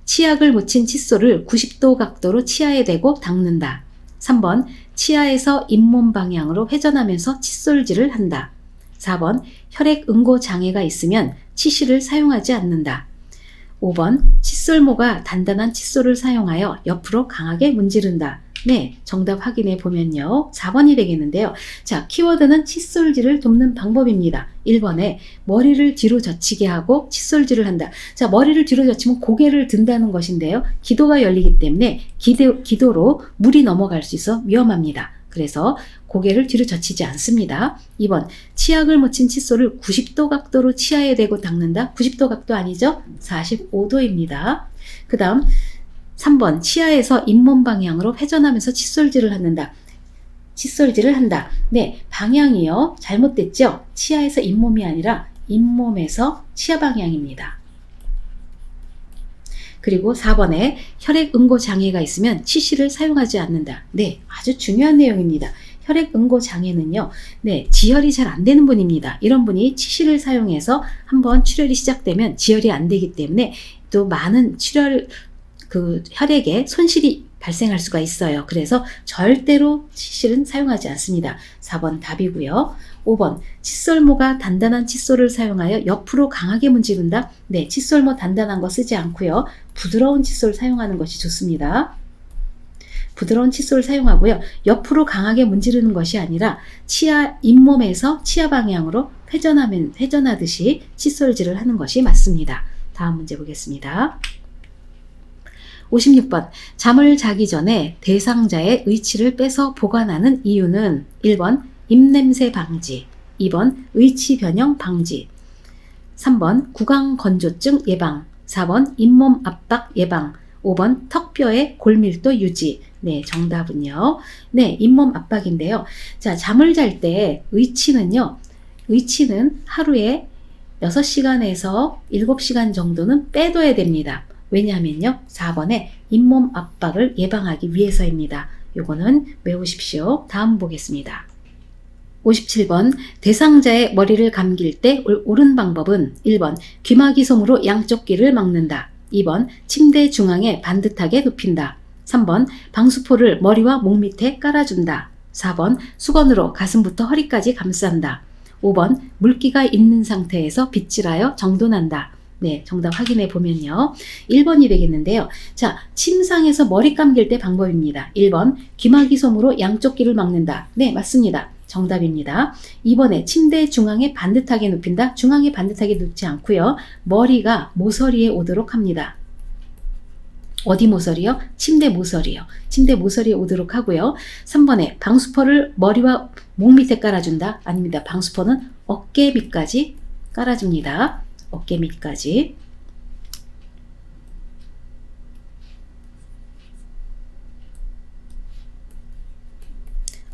치약을 묻힌 칫솔을 90도 각도로 치아에 대고 닦는다. 3번 치아에서 잇몸 방향으로 회전하면서 칫솔질을 한다. 4번 혈액 응고 장애가 있으면 치실을 사용하지 않는다. 5번 칫솔모가 단단한 칫솔을 사용하여 옆으로 강하게 문지른다. 네, 정답 확인해 보면요. 4번이 되겠는데요. 자, 키워드는 칫솔질을 돕는 방법입니다. 1번에 머리를 뒤로 젖히게 하고 칫솔질을 한다. 자, 머리를 뒤로 젖히면 고개를 든다는 것인데요. 기도가 열리기 때문에 기도로 물이 넘어갈 수 있어 위험합니다. 그래서 고개를 뒤로 젖히지 않습니다. 2번 치약을 묻힌 칫솔을 90도 각도로 치아에 대고 닦는다. 90도 각도 아니죠? 45도입니다. 그 다음 3번 치아에서 잇몸 방향으로 회전하면서 칫솔질을 한다. 네, 방향이요. 잘못됐죠? 치아에서 잇몸이 아니라 잇몸에서 치아 방향입니다. 그리고 4번에 혈액 응고 장애가 있으면 치실을 사용하지 않는다. 네, 아주 중요한 내용입니다. 혈액 응고 장애는요, 네, 지혈이 잘 안 되는 분입니다. 이런 분이 치실을 사용해서 한번 출혈이 시작되면 지혈이 안 되기 때문에 또 많은 혈액에 손실이 발생할 수가 있어요. 그래서 절대로 치실은 사용하지 않습니다. 4번 답이고요. 5번 칫솔모가 단단한 칫솔을 사용하여 옆으로 강하게 문지른다. 네, 칫솔모 단단한 거 쓰지 않고요. 부드러운 칫솔 사용하는 것이 좋습니다. 부드러운 칫솔을 사용하고요. 옆으로 강하게 문지르는 것이 아니라 치아 잇몸에서 치아 방향으로 회전하듯이 칫솔질을 하는 것이 맞습니다. 다음 문제 보겠습니다. 56번 잠을 자기 전에 대상자의 의치를 빼서 보관하는 이유는 1번 입냄새 방지, 2번 의치 변형 방지, 3번 구강건조증 예방, 4번 잇몸 압박 예방, 5번 턱뼈의 골밀도 유지. 네, 정답은요. 네, 잇몸 압박인데요. 자, 잠을 잘 때 의치는 하루에 6시간에서 7시간 정도는 빼둬야 됩니다. 왜냐하면요. 4번에 잇몸 압박을 예방하기 위해서입니다. 요거는 외우십시오. 다음 보겠습니다. 57번 대상자의 머리를 감길 때 옳은 방법은 1번 귀마귀 솜으로 양쪽 귀를 막는다. 2번 침대 중앙에 반듯하게 눕힌다. 3번 방수포를 머리와 목 밑에 깔아준다. 4번 수건으로 가슴부터 허리까지 감싼다. 5번 물기가 있는 상태에서 빗질하여 정돈한다. 네, 정답 확인해 보면요. 1번이 되겠는데요. 자, 침상에서 머리 감길 때 방법입니다. 1번 귀마귀 솜으로 양쪽 귀를 막는다. 네, 맞습니다. 정답입니다. 2번에 침대 중앙에 반듯하게 눕힌다. 중앙에 반듯하게 눕지 않고요. 머리가 모서리에 오도록 합니다. 어디 모서리요? 침대 모서리요. 침대 모서리에 오도록 하고요. 3번에 방수포를 머리와 목 밑에 깔아준다. 아닙니다. 방수포는 어깨 밑까지 깔아줍니다. 어깨 밑까지.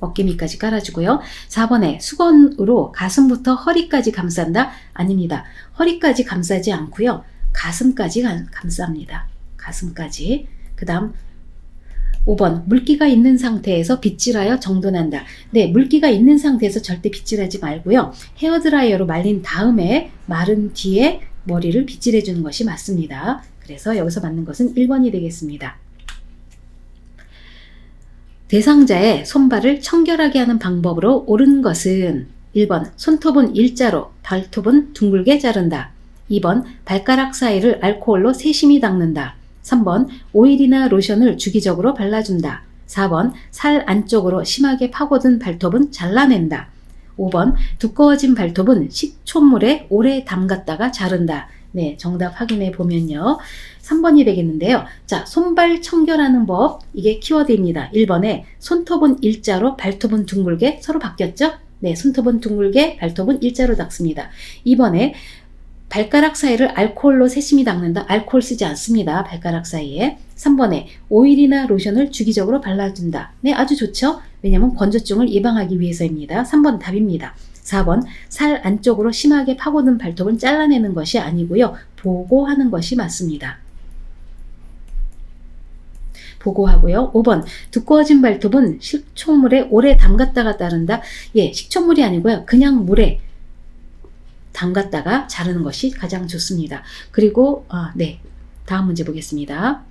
어깨 밑까지 깔아주고요. 4번에 수건으로 가슴부터 허리까지 감싼다? 아닙니다. 허리까지 감싸지 않고요. 가슴까지 감쌉니다. 가슴까지. 그 다음 5번 물기가 있는 상태에서 빗질하여 정돈한다. 네, 물기가 있는 상태에서 절대 빗질하지 말고요. 헤어드라이어로 말린 다음에 마른 뒤에 머리를 빗질해 주는 것이 맞습니다. 그래서 여기서 맞는 것은 1번이 되겠습니다. 대상자의 손발을 청결하게 하는 방법으로 옳은 것은 1번 손톱은 일자로, 발톱은 둥글게 자른다. 2번 발가락 사이를 알코올로 세심히 닦는다. 3번 오일이나 로션을 주기적으로 발라준다. 4번 살 안쪽으로 심하게 파고든 발톱은 잘라낸다. 5번 두꺼워진 발톱은 식초물에 오래 담갔다가 자른다. 네, 정답 확인해 보면요. 3번이 되겠는데요. 자, 손발 청결하는 법, 이게 키워드입니다. 1번에 손톱은 일자로, 발톱은 둥글게, 서로 바뀌었죠? 네, 손톱은 둥글게, 발톱은 일자로 닦습니다. 2번에 발가락 사이를 알코올로 세심히 닦는다. 알코올 쓰지 않습니다. 발가락 사이에. 3번에 오일이나 로션을 주기적으로 발라준다. 네, 아주 좋죠? 왜냐하면 건조증을 예방하기 위해서입니다. 3번 답입니다. 4번 살 안쪽으로 심하게 파고든 발톱은 잘라내는 것이 아니고요. 보고하는 것이 맞습니다. 보고하고요. 5번 두꺼워진 발톱은 식초물에 오래 담갔다가 자른다. 예, 식초물이 아니고요. 그냥 물에 담갔다가 자르는 것이 가장 좋습니다. 그리고 네, 다음 문제 보겠습니다.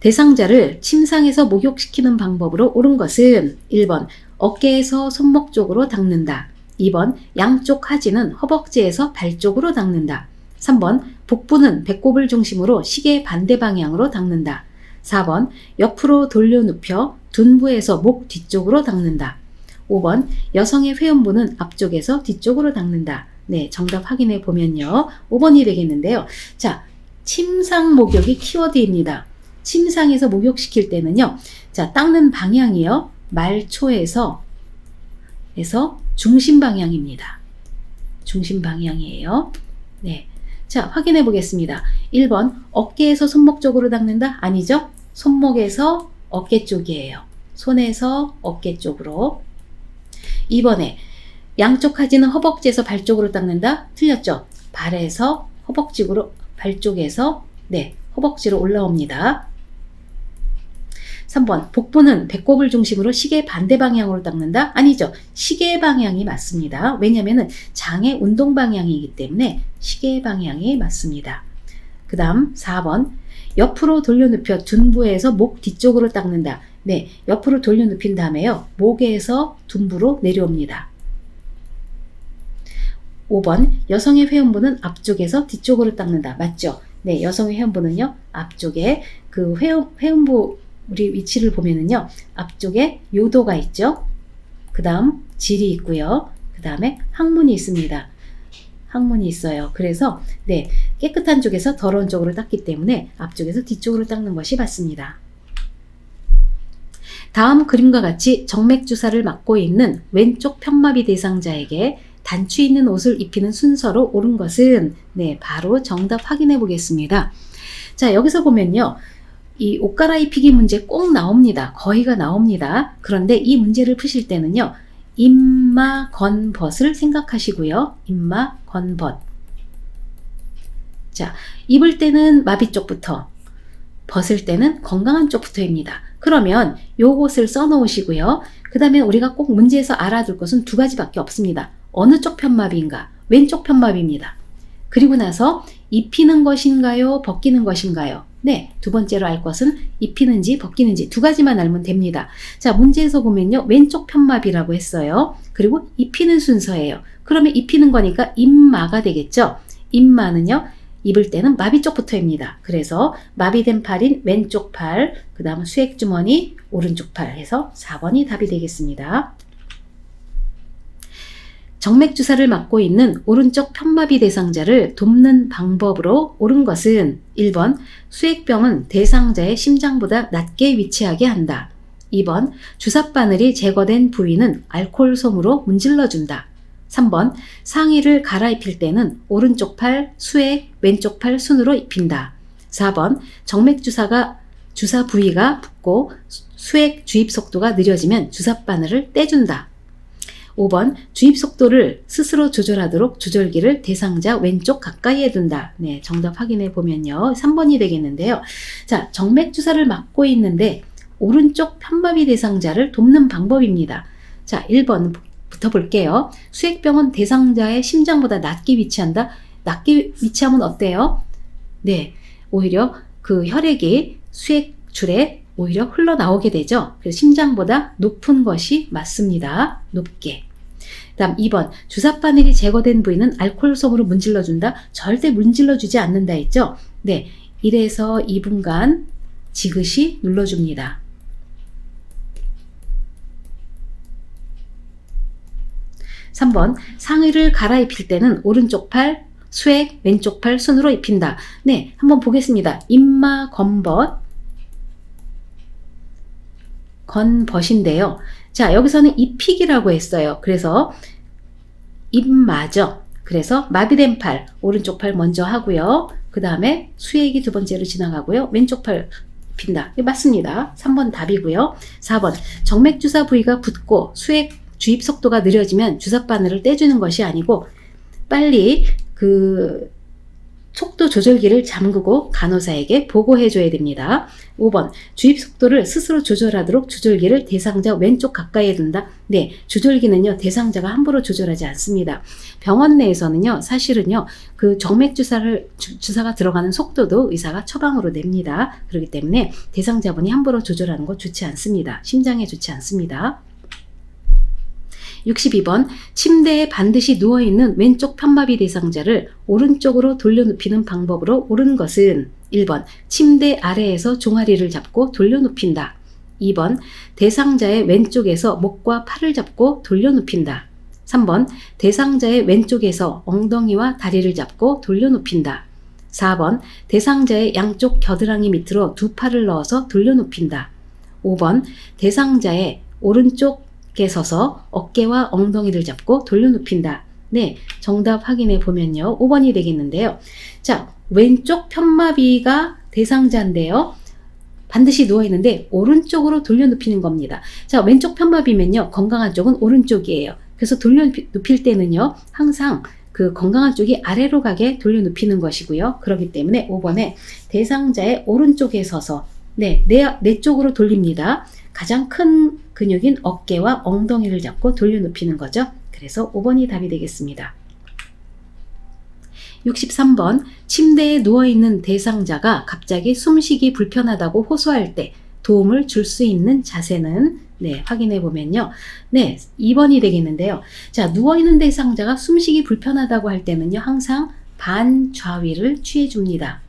대상자를 침상에서 목욕시키는 방법으로 옳은 것은 1번 어깨에서 손목 쪽으로 닦는다. 2번 양쪽 하지는 허벅지에서 발 쪽으로 닦는다. 3번 복부는 배꼽을 중심으로 시계 반대 방향으로 닦는다. 4번 옆으로 돌려 눕혀 둔부에서 목 뒤쪽으로 닦는다. 5번 여성의 회음부는 앞쪽에서 뒤쪽으로 닦는다. 네, 정답 확인해 보면요. 5번이 되겠는데요. 자, 침상 목욕이 키워드입니다. 침상에서 목욕시킬 때는요. 자, 닦는 방향이요. 말초에서 중심 방향입니다. 중심 방향이에요. 네. 자, 확인해 보겠습니다. 1번 어깨에서 손목 쪽으로 닦는다? 아니죠? 손목에서 어깨 쪽이에요. 손에서 어깨 쪽으로. 2번에 양쪽 하지는 허벅지에서 발 쪽으로 닦는다? 틀렸죠? 발에서 허벅지로 발 쪽에서 네, 허벅지로 올라옵니다. 3번 복부는 배꼽을 중심으로 시계 반대 방향으로 닦는다? 아니죠. 시계 방향이 맞습니다. 왜냐하면 장의 운동 방향이기 때문에 시계 방향이 맞습니다. 그 다음 4번 옆으로 돌려 눕혀 둔부에서 목 뒤쪽으로 닦는다. 네, 옆으로 돌려 눕힌 다음에요. 목에서 둔부로 내려옵니다. 5번 여성의 회음부는 앞쪽에서 뒤쪽으로 닦는다. 맞죠? 네, 여성의 회음부는요. 앞쪽에 그 회음부 우리 위치를 보면은요. 앞쪽에 요도가 있죠. 그 다음 질이 있고요. 그 다음에 항문이 있습니다. 항문이 있어요. 그래서 네, 깨끗한 쪽에서 더러운 쪽으로 닦기 때문에 앞쪽에서 뒤쪽으로 닦는 것이 맞습니다. 다음 그림과 같이 정맥주사를 맞고 있는 왼쪽 편마비 대상자에게 단추 있는 옷을 입히는 순서로 옳은 것은 네, 바로 정답 확인해 보겠습니다. 자, 여기서 보면요. 이 옷 갈아입히기 문제 꼭 나옵니다. 거의가 나옵니다. 그런데 이 문제를 푸실 때는요. 임마 건벗을 생각하시고요. 임마 건벗. 자, 입을 때는 마비 쪽부터, 벗을 때는 건강한 쪽부터입니다. 그러면 요것을 써놓으시고요. 그 다음에 우리가 꼭 문제에서 알아둘 것은 두 가지밖에 없습니다. 어느 쪽 편마비인가? 왼쪽 편마비입니다. 그리고 나서 입히는 것인가요? 벗기는 것인가요? 네, 두 번째로 알 것은 입히는지 벗기는지 두 가지만 알면 됩니다. 자, 문제에서 보면요. 왼쪽 편마비라고 했어요. 그리고 입히는 순서예요. 그러면 입히는 거니까 임마가 되겠죠. 임마는요. 입을 때는 마비 쪽부터입니다. 그래서 마비된 팔인 왼쪽 팔, 그 다음 수액주머니, 오른쪽 팔 해서 4번이 답이 되겠습니다. 정맥주사를 맞고 있는 오른쪽 편마비 대상자를 돕는 방법으로 옳은 것은 1번 수액병은 대상자의 심장보다 낮게 위치하게 한다. 2번 주사바늘이 제거된 부위는 알코올솜으로 문질러준다. 3번 상의를 갈아입힐 때는 오른쪽 팔 수액, 왼쪽 팔 순으로 입힌다. 4번 정맥주사 부위가 붓고 수액 주입 속도가 느려지면 주사바늘을 떼준다. 5번 주입 속도를 스스로 조절하도록 조절기를 대상자 왼쪽 가까이에 둔다. 네, 정답 확인해 보면요. 3번이 되겠는데요. 자, 정맥주사를 맞고 있는데 오른쪽 편마비 대상자를 돕는 방법입니다. 자, 1번부터 볼게요. 수액병은 대상자의 심장보다 낮게 위치한다. 낮게 위치하면 어때요? 네, 오히려 그 혈액이 수액줄에 오히려 흘러나오게 되죠. 그래서 심장보다 높은 것이 맞습니다. 높게. 다음 2번 주사바늘이 제거된 부위는 알코올솜으로 문질러준다. 절대 문질러주지 않는다 했죠. 네, 1에서 2분간 지그시 눌러줍니다. 3번 상의를 갈아입힐 때는 오른쪽 팔 수액, 왼쪽 팔 순으로 입힌다. 네, 한번 보겠습니다. 임마 건벗인데요. 자, 여기서는 입히기라고 했어요. 그래서 입마죠. 그래서 마비된 팔, 오른쪽 팔 먼저 하고요. 그 다음에 수액이 두 번째로 지나가고요. 왼쪽 팔 입힌다. 맞습니다. 3번 답이고요. 4번 정맥주사 부위가 붓고 수액 주입 속도가 느려지면 주사바늘을 떼주는 것이 아니고 빨리 그 속도 조절기를 잠그고 간호사에게 보고해줘야 됩니다. 5번 주입 속도를 스스로 조절하도록 조절기를 대상자 왼쪽 가까이에 둔다. 네, 조절기는요 대상자가 함부로 조절하지 않습니다. 병원 내에서는요 사실은요 그 정맥 주사가 들어가는 속도도 의사가 처방으로 냅니다. 그렇기 때문에 대상자분이 함부로 조절하는 거 좋지 않습니다. 심장에 좋지 않습니다. 62번 침대에 반드시 누워있는 왼쪽 편마비 대상자를 오른쪽으로 돌려눕히는 방법으로 옳은 것은 1번 침대 아래에서 종아리를 잡고 돌려눕힌다. 2번 대상자의 왼쪽에서 목과 팔을 잡고 돌려눕힌다. 3번 대상자의 왼쪽에서 엉덩이와 다리를 잡고 돌려눕힌다. 4번 대상자의 양쪽 겨드랑이 밑으로 두 팔을 넣어서 돌려눕힌다. 5번 대상자의 오른쪽에 서서 어깨와 엉덩이를 잡고 돌려눕힌다. 네, 정답 확인해 보면요 5번이 되겠는데요. 자, 왼쪽 편마비가 대상자인데요. 반드시 누워있는데 오른쪽으로 돌려눕히는 겁니다. 자, 왼쪽 편마비면요 건강한 쪽은 오른쪽이에요. 그래서 돌려눕힐 때는요 항상 그 건강한 쪽이 아래로 가게 돌려눕히는 것이고요. 그렇기 때문에 5번에 대상자의 오른쪽에 서서 내 쪽으로 돌립니다. 가장 큰 근육인 어깨와 엉덩이를 잡고 돌려눕히는 거죠. 그래서 5번이 답이 되겠습니다. 63번 침대에 누워있는 대상자가 갑자기 숨쉬기 불편하다고 호소할 때 도움을 줄 수 있는 자세는 네, 확인해 보면요. 네, 2번이 되겠는데요. 자, 누워있는 대상자가 숨쉬기 불편하다고 할 때는요. 항상 반좌위를 취해 줍니다.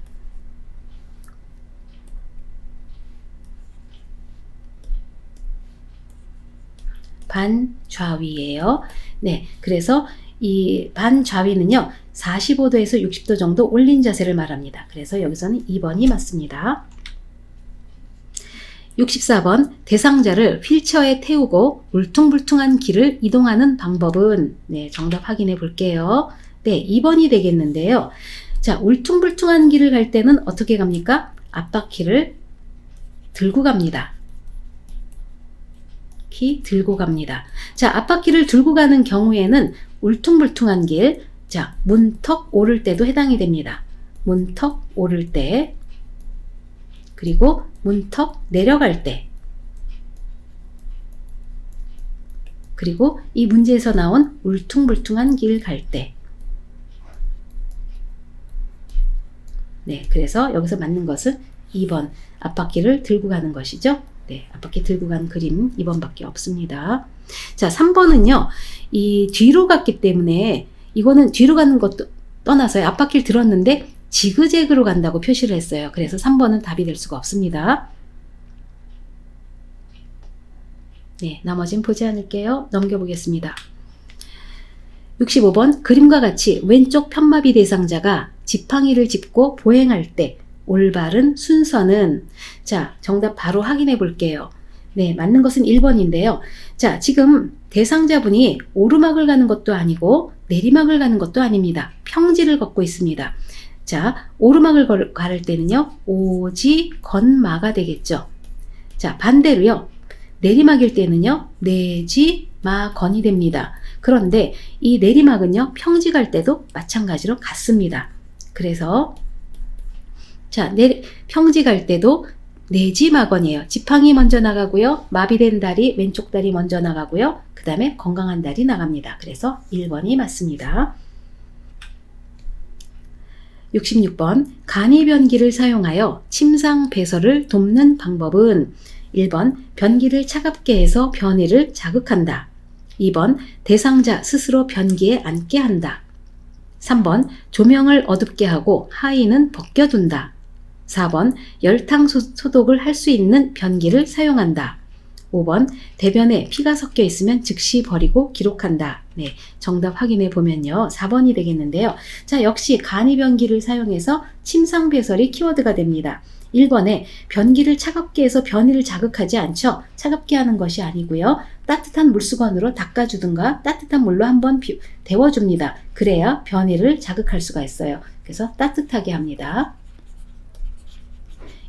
반좌위예요. 네, 그래서 이 반좌위는요. 45도에서 60도 정도 올린 자세를 말합니다. 그래서 여기서는 2번이 맞습니다. 64번 대상자를 휠체어에 태우고 울퉁불퉁한 길을 이동하는 방법은 네, 정답 확인해 볼게요. 네, 2번이 되겠는데요. 자, 울퉁불퉁한 길을 갈 때는 어떻게 갑니까? 앞바퀴를 들고 갑니다. 들고 갑니다. 자, 앞바퀴를 들고 가는 경우에는 울퉁불퉁한 길, 자, 문턱 오를 때도 해당이 됩니다. 문턱 오를 때, 그리고 문턱 내려갈 때, 그리고 이 문제에서 나온 울퉁불퉁한 길 갈 때. 네, 그래서 여기서 맞는 것은 2번 앞바퀴를 들고 가는 것이죠. 네, 앞바퀴 들고 간 그림 2번밖에 없습니다. 자, 3번은요. 이 뒤로 갔기 때문에 이거는 뒤로 가는 것도 떠나서요. 앞바퀴를 들었는데 지그재그로 간다고 표시를 했어요. 그래서 3번은 답이 될 수가 없습니다. 네, 나머지는 보지 않을게요. 넘겨보겠습니다. 65번 그림과 같이 왼쪽 편마비 대상자가 지팡이를 짚고 보행할 때 올바른 순서는 자, 정답 바로 확인해 볼게요. 네, 맞는 것은 1번인데요. 자, 지금 대상자분이 오르막을 가는 것도 아니고 내리막을 가는 것도 아닙니다. 평지를 걷고 있습니다. 자, 오르막을 갈 때는요. 오지 건마가 되겠죠. 자, 반대로요. 내리막일 때는요. 내지 마건이 됩니다. 그런데 이 내리막은요. 평지 갈 때도 마찬가지로 같습니다. 그래서 자, 평지 갈 때도 내지마건이에요. 지팡이 먼저 나가고요. 마비된 다리, 왼쪽 다리 먼저 나가고요. 그 다음에 건강한 다리 나갑니다. 그래서 1번이 맞습니다. 66번 간이변기를 사용하여 침상 배설을 돕는 방법은 1번 변기를 차갑게 해서 변이를 자극한다. 2번 대상자 스스로 변기에 앉게 한다. 3번 조명을 어둡게 하고 하의는 벗겨둔다. 4번 열탕 소독을 할 수 있는 변기를 사용한다. 5번 대변에 피가 섞여 있으면 즉시 버리고 기록한다. 네, 정답 확인해 보면요. 4번이 되겠는데요. 자, 역시 간이변기를 사용해서 침상 배설이 키워드가 됩니다. 1번에 변기를 차갑게 해서 변이를 자극하지 않죠. 차갑게 하는 것이 아니고요. 따뜻한 물수건으로 닦아주든가 따뜻한 물로 한번 데워줍니다. 그래야 변이를 자극할 수가 있어요. 그래서 따뜻하게 합니다.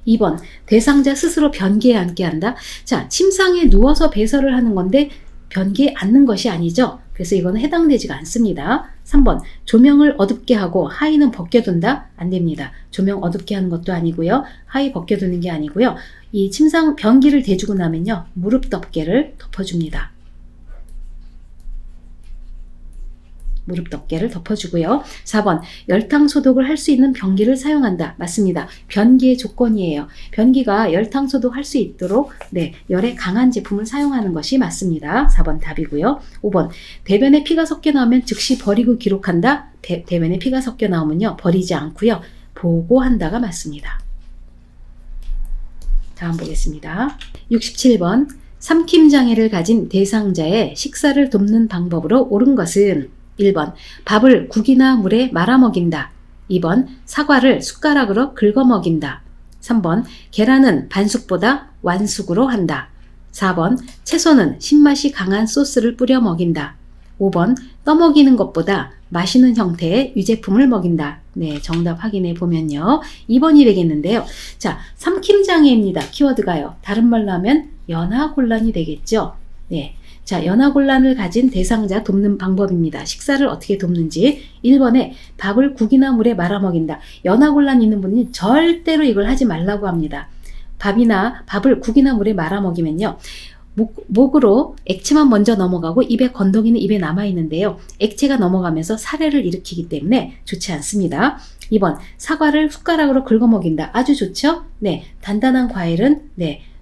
2번 대상자 스스로 변기에 앉게 한다. 자, 침상에 누워서 배설을 하는 건데 변기에 앉는 것이 아니죠. 그래서 이거는 해당되지가 않습니다. 3번 조명을 어둡게 하고 하의는 벗겨둔다? 안 됩니다. 조명 어둡게 하는 것도 아니고요. 하의 벗겨두는 게 아니고요. 이 침상 변기를 대주고 나면요. 무릎 덮개를 덮어줍니다. 무릎 덮개를 덮어주고요. 4번 열탕 소독을 할 수 있는 변기를 사용한다. 맞습니다. 변기의 조건이에요. 변기가 열탕 소독할 수 있도록 열에 강한 제품을 사용하는 것이 맞습니다. 4번 답이고요. 5번 대변에 피가 섞여 나오면 즉시 버리고 기록한다. 대변에 피가 섞여 나오면요. 버리지 않고요. 보고한다가 맞습니다. 다음 보겠습니다. 67번 삼킴장애를 가진 대상자의 식사를 돕는 방법으로 옳은 것은 1번 밥을 국이나 물에 말아 먹인다. 2번 사과를 숟가락으로 긁어 먹인다. 3번 계란은 반숙보다 완숙으로 한다. 4번 채소는 신맛이 강한 소스를 뿌려 먹인다. 5번 떠먹이는 것보다 마시는 형태의 유제품을 먹인다. 네, 정답 확인해 보면요. 2번이 되겠는데요. 자, 삼킴장애입니다. 키워드가요. 다른 말로 하면 연하곤란이 되겠죠. 네. 자, 연하곤란을 가진 대상자 돕는 방법입니다. 식사를 어떻게 돕는지. 1번에 밥을 국이나 물에 말아 먹인다. 연하곤란 있는 분이 절대로 이걸 하지 말라고 합니다. 밥을 국이나 물에 말아 먹이면요. 목으로 액체만 먼저 넘어가고 입에 건더기는 입에 남아있는데요. 액체가 넘어가면서 사례를 일으키기 때문에 좋지 않습니다. 2번 사과를 숟가락으로 긁어 먹인다. 아주 좋죠? 네, 단단한 과일은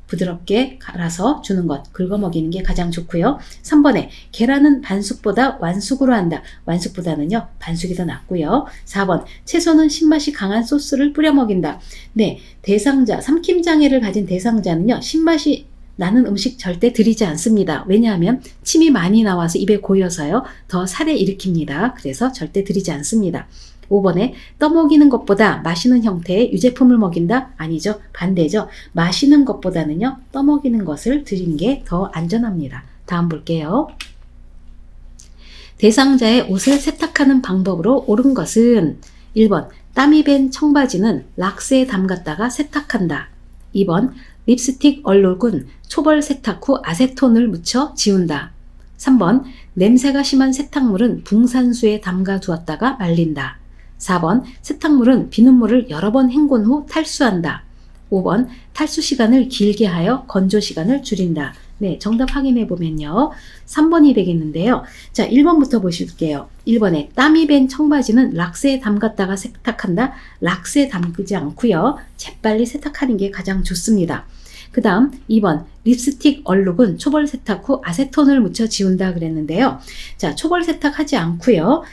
부드럽게 갈아서 주는 것, 긁어 먹이는 게 가장 좋고요. 3번에 계란은 반숙보다 완숙으로 한다. 완숙보다는요, 반숙이 더 낫고요. 4번 채소는 신맛이 강한 소스를 뿌려 먹인다. 네, 대상자, 삼킴장애를 가진 대상자는요, 신맛이 나는 음식 절대 드리지 않습니다. 왜냐하면 침이 많이 나와서 입에 고여서요, 더 살에 일으킵니다. 그래서 절대 드리지 않습니다. 5번에 떠먹이는 것보다 마시는 형태의 유제품을 먹인다? 아니죠. 반대죠. 마시는 것보다는요. 떠먹이는 것을 드리는 게 더 안전합니다. 다음 볼게요. 대상자의 옷을 세탁하는 방법으로 옳은 것은 1번 땀이 밴 청바지는 락스에 담갔다가 세탁한다. 2번 립스틱 얼룩은 초벌 세탁 후 아세톤을 묻혀 지운다. 3번 냄새가 심한 세탁물은 붕산수에 담가 두었다가 말린다. 4번 세탁물은 비눗물을 여러 번 헹군 후 탈수한다. 5번 탈수 시간을 길게 하여 건조 시간을 줄인다. 네, 정답 확인해 보면요. 3번이 되겠는데요. 자, 1번부터 보실게요. 1번에 땀이 밴 청바지는 락스에 담갔다가 세탁한다. 락스에 담그지 않고요. 재빨리 세탁하는 게 가장 좋습니다. 그 다음 2번 립스틱 얼룩은 초벌 세탁 후 아세톤을 묻혀 지운다 그랬는데요. 자, 초벌 세탁하지 않고요.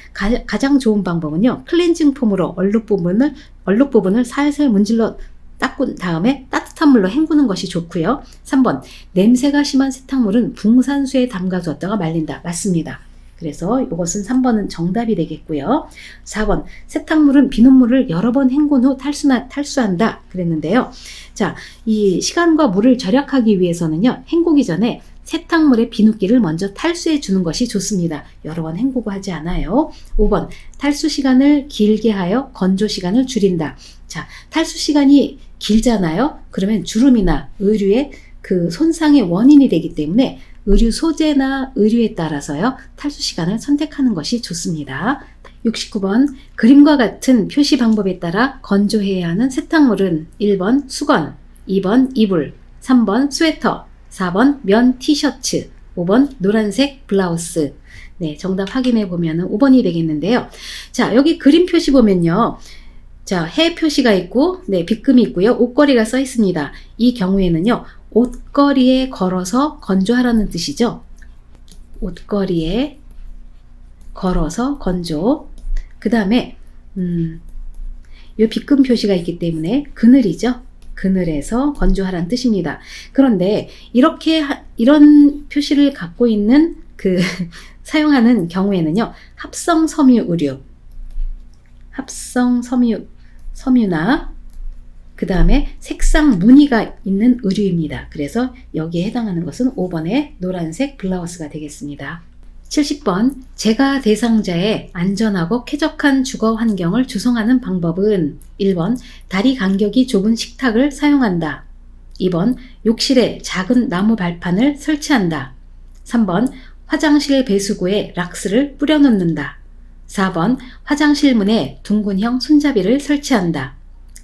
가장 좋은 방법은요. 클렌징 폼으로 얼룩 부분을 살살 문질러 닦은 다음에 따뜻한 물로 헹구는 것이 좋고요. 3번 냄새가 심한 세탁물은 붕산수에 담가두었다가 말린다. 맞습니다. 그래서 이것은 3번은 정답이 되겠고요. 4번 세탁물은 비눗물을 여러 번 헹군 후 탈수한다 그랬는데요. 자, 이 시간과 물을 절약하기 위해서는요. 헹구기 전에 세탁물의 비눗기를 먼저 탈수해 주는 것이 좋습니다. 여러 번 헹구고 하지 않아요. 5번 탈수 시간을 길게 하여 건조 시간을 줄인다. 자, 탈수 시간이 길잖아요. 그러면 주름이나 의류의 그 손상의 원인이 되기 때문에 의류 소재나 의류에 따라서요. 탈수 시간을 선택하는 것이 좋습니다. 69번 그림과 같은 표시 방법에 따라 건조해야 하는 세탁물은 1번 수건, 2번 이불, 3번 스웨터, 4번 면 티셔츠, 5번 노란색 블라우스. 네, 정답 확인해 보면 5번이 되겠는데요. 자, 여기 그림 표시 보면요. 자, 해 표시가 있고, 빗금이 있고요. 옷걸이가 써 있습니다. 이 경우에는요. 옷걸이에 걸어서 건조하라는 뜻이죠. 옷걸이에 걸어서 건조. 그 다음에 이 빗금 표시가 있기 때문에 그늘이죠. 그늘에서 건조하라는 뜻입니다. 그런데 이런 표시를 갖고 있는 사용하는 경우에는요. 합성 섬유 의류, 합성 섬유나 그 다음에 색상 무늬가 있는 의류입니다. 그래서 여기에 해당하는 것은 5번의 노란색 블라우스가 되겠습니다. 70번 재가 대상자의 안전하고 쾌적한 주거 환경을 조성하는 방법은 1번 다리 간격이 좁은 식탁을 사용한다. 2번 욕실에 작은 나무 발판을 설치한다. 3번 화장실 배수구에 락스를 뿌려놓는다. 4번 화장실 문에 둥근형 손잡이를 설치한다.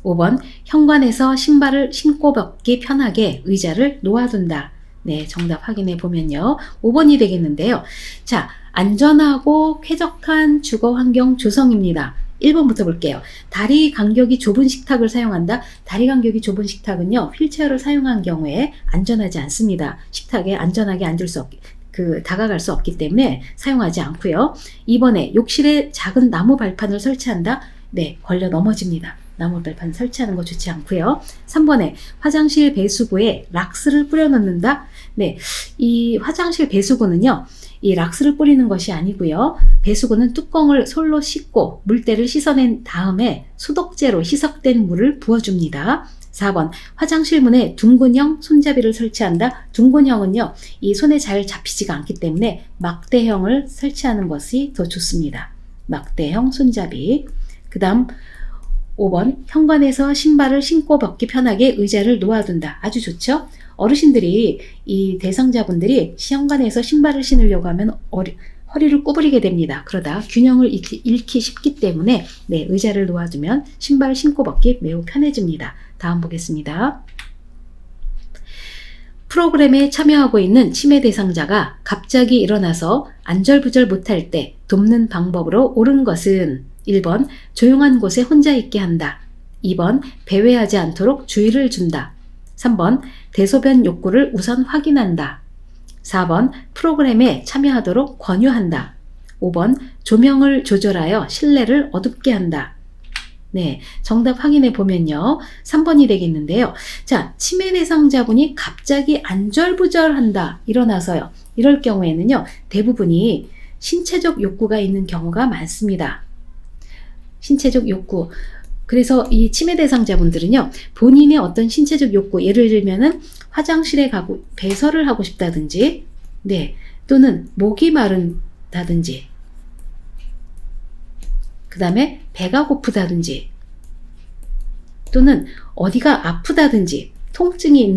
5번 현관에서 신발을 신고 벗기 편하게 의자를 놓아둔다. 네, 정답 확인해 보면요. 5번이 되겠는데요. 자, 안전하고 쾌적한 주거 환경 조성입니다. 1번부터 볼게요. 다리 간격이 좁은 식탁을 사용한다. 다리 간격이 좁은 식탁은요, 휠체어를 사용한 경우에 안전하지 않습니다. 식탁에 안전하게 앉을 수 없기, 다가갈 수 없기 때문에 사용하지 않고요. 2번에 욕실에 작은 나무 발판을 설치한다. 네, 걸려 넘어집니다. 나무 발판 설치하는 거 좋지 않고요. 3번에 화장실 배수구에 락스를 뿌려 넣는다. 네, 이 화장실 배수구는요, 이 락스를 뿌리는 것이 아니고요. 배수구는 뚜껑을 솔로 씻고 물때를 씻어낸 다음에 소독제로 희석된 물을 부어줍니다. 4번 화장실 문에 둥근형 손잡이를 설치한다. 둥근형은요, 이 손에 잘 잡히지가 않기 때문에 막대형을 설치하는 것이 더 좋습니다. 막대형 손잡이. 그 다음 5번 현관에서 신발을 신고 벗기 편하게 의자를 놓아둔다. 아주 좋죠? 어르신들이, 이 대상자분들이 현관에서 신발을 신으려고 하면 허리를 구부리게 됩니다. 그러다 균형을 잃기 쉽기 때문에 네, 의자를 놓아두면 신발을 신고 벗기 매우 편해집니다. 다음 보겠습니다. 프로그램에 참여하고 있는 치매 대상자가 갑자기 일어나서 안절부절 못할 때 돕는 방법으로 옳은 것은 1번 조용한 곳에 혼자 있게 한다. 2번 배회하지 않도록 주의를 준다. 3번 대소변 욕구를 우선 확인한다. 4번 프로그램에 참여하도록 권유한다. 5번 조명을 조절하여 실내를 어둡게 한다. 네, 정답 확인해 보면요. 3번이 되겠는데요. 자, 치매 대상자분이 갑자기 안절부절한다. 일어나서요. 이럴 경우에는요. 대부분이 신체적 욕구가 있는 경우가 많습니다. 신체적 욕구. 그래서 이 치매 대상자분들은요, 본인의 어떤 신체적 욕구, 예를 들면은 화장실에 가고 배설을 하고 싶다든지, 네, 또는 목이 마른다든지, 그 다음에 배가 고프다든지, 또는 어디가 아프다든지, 통증이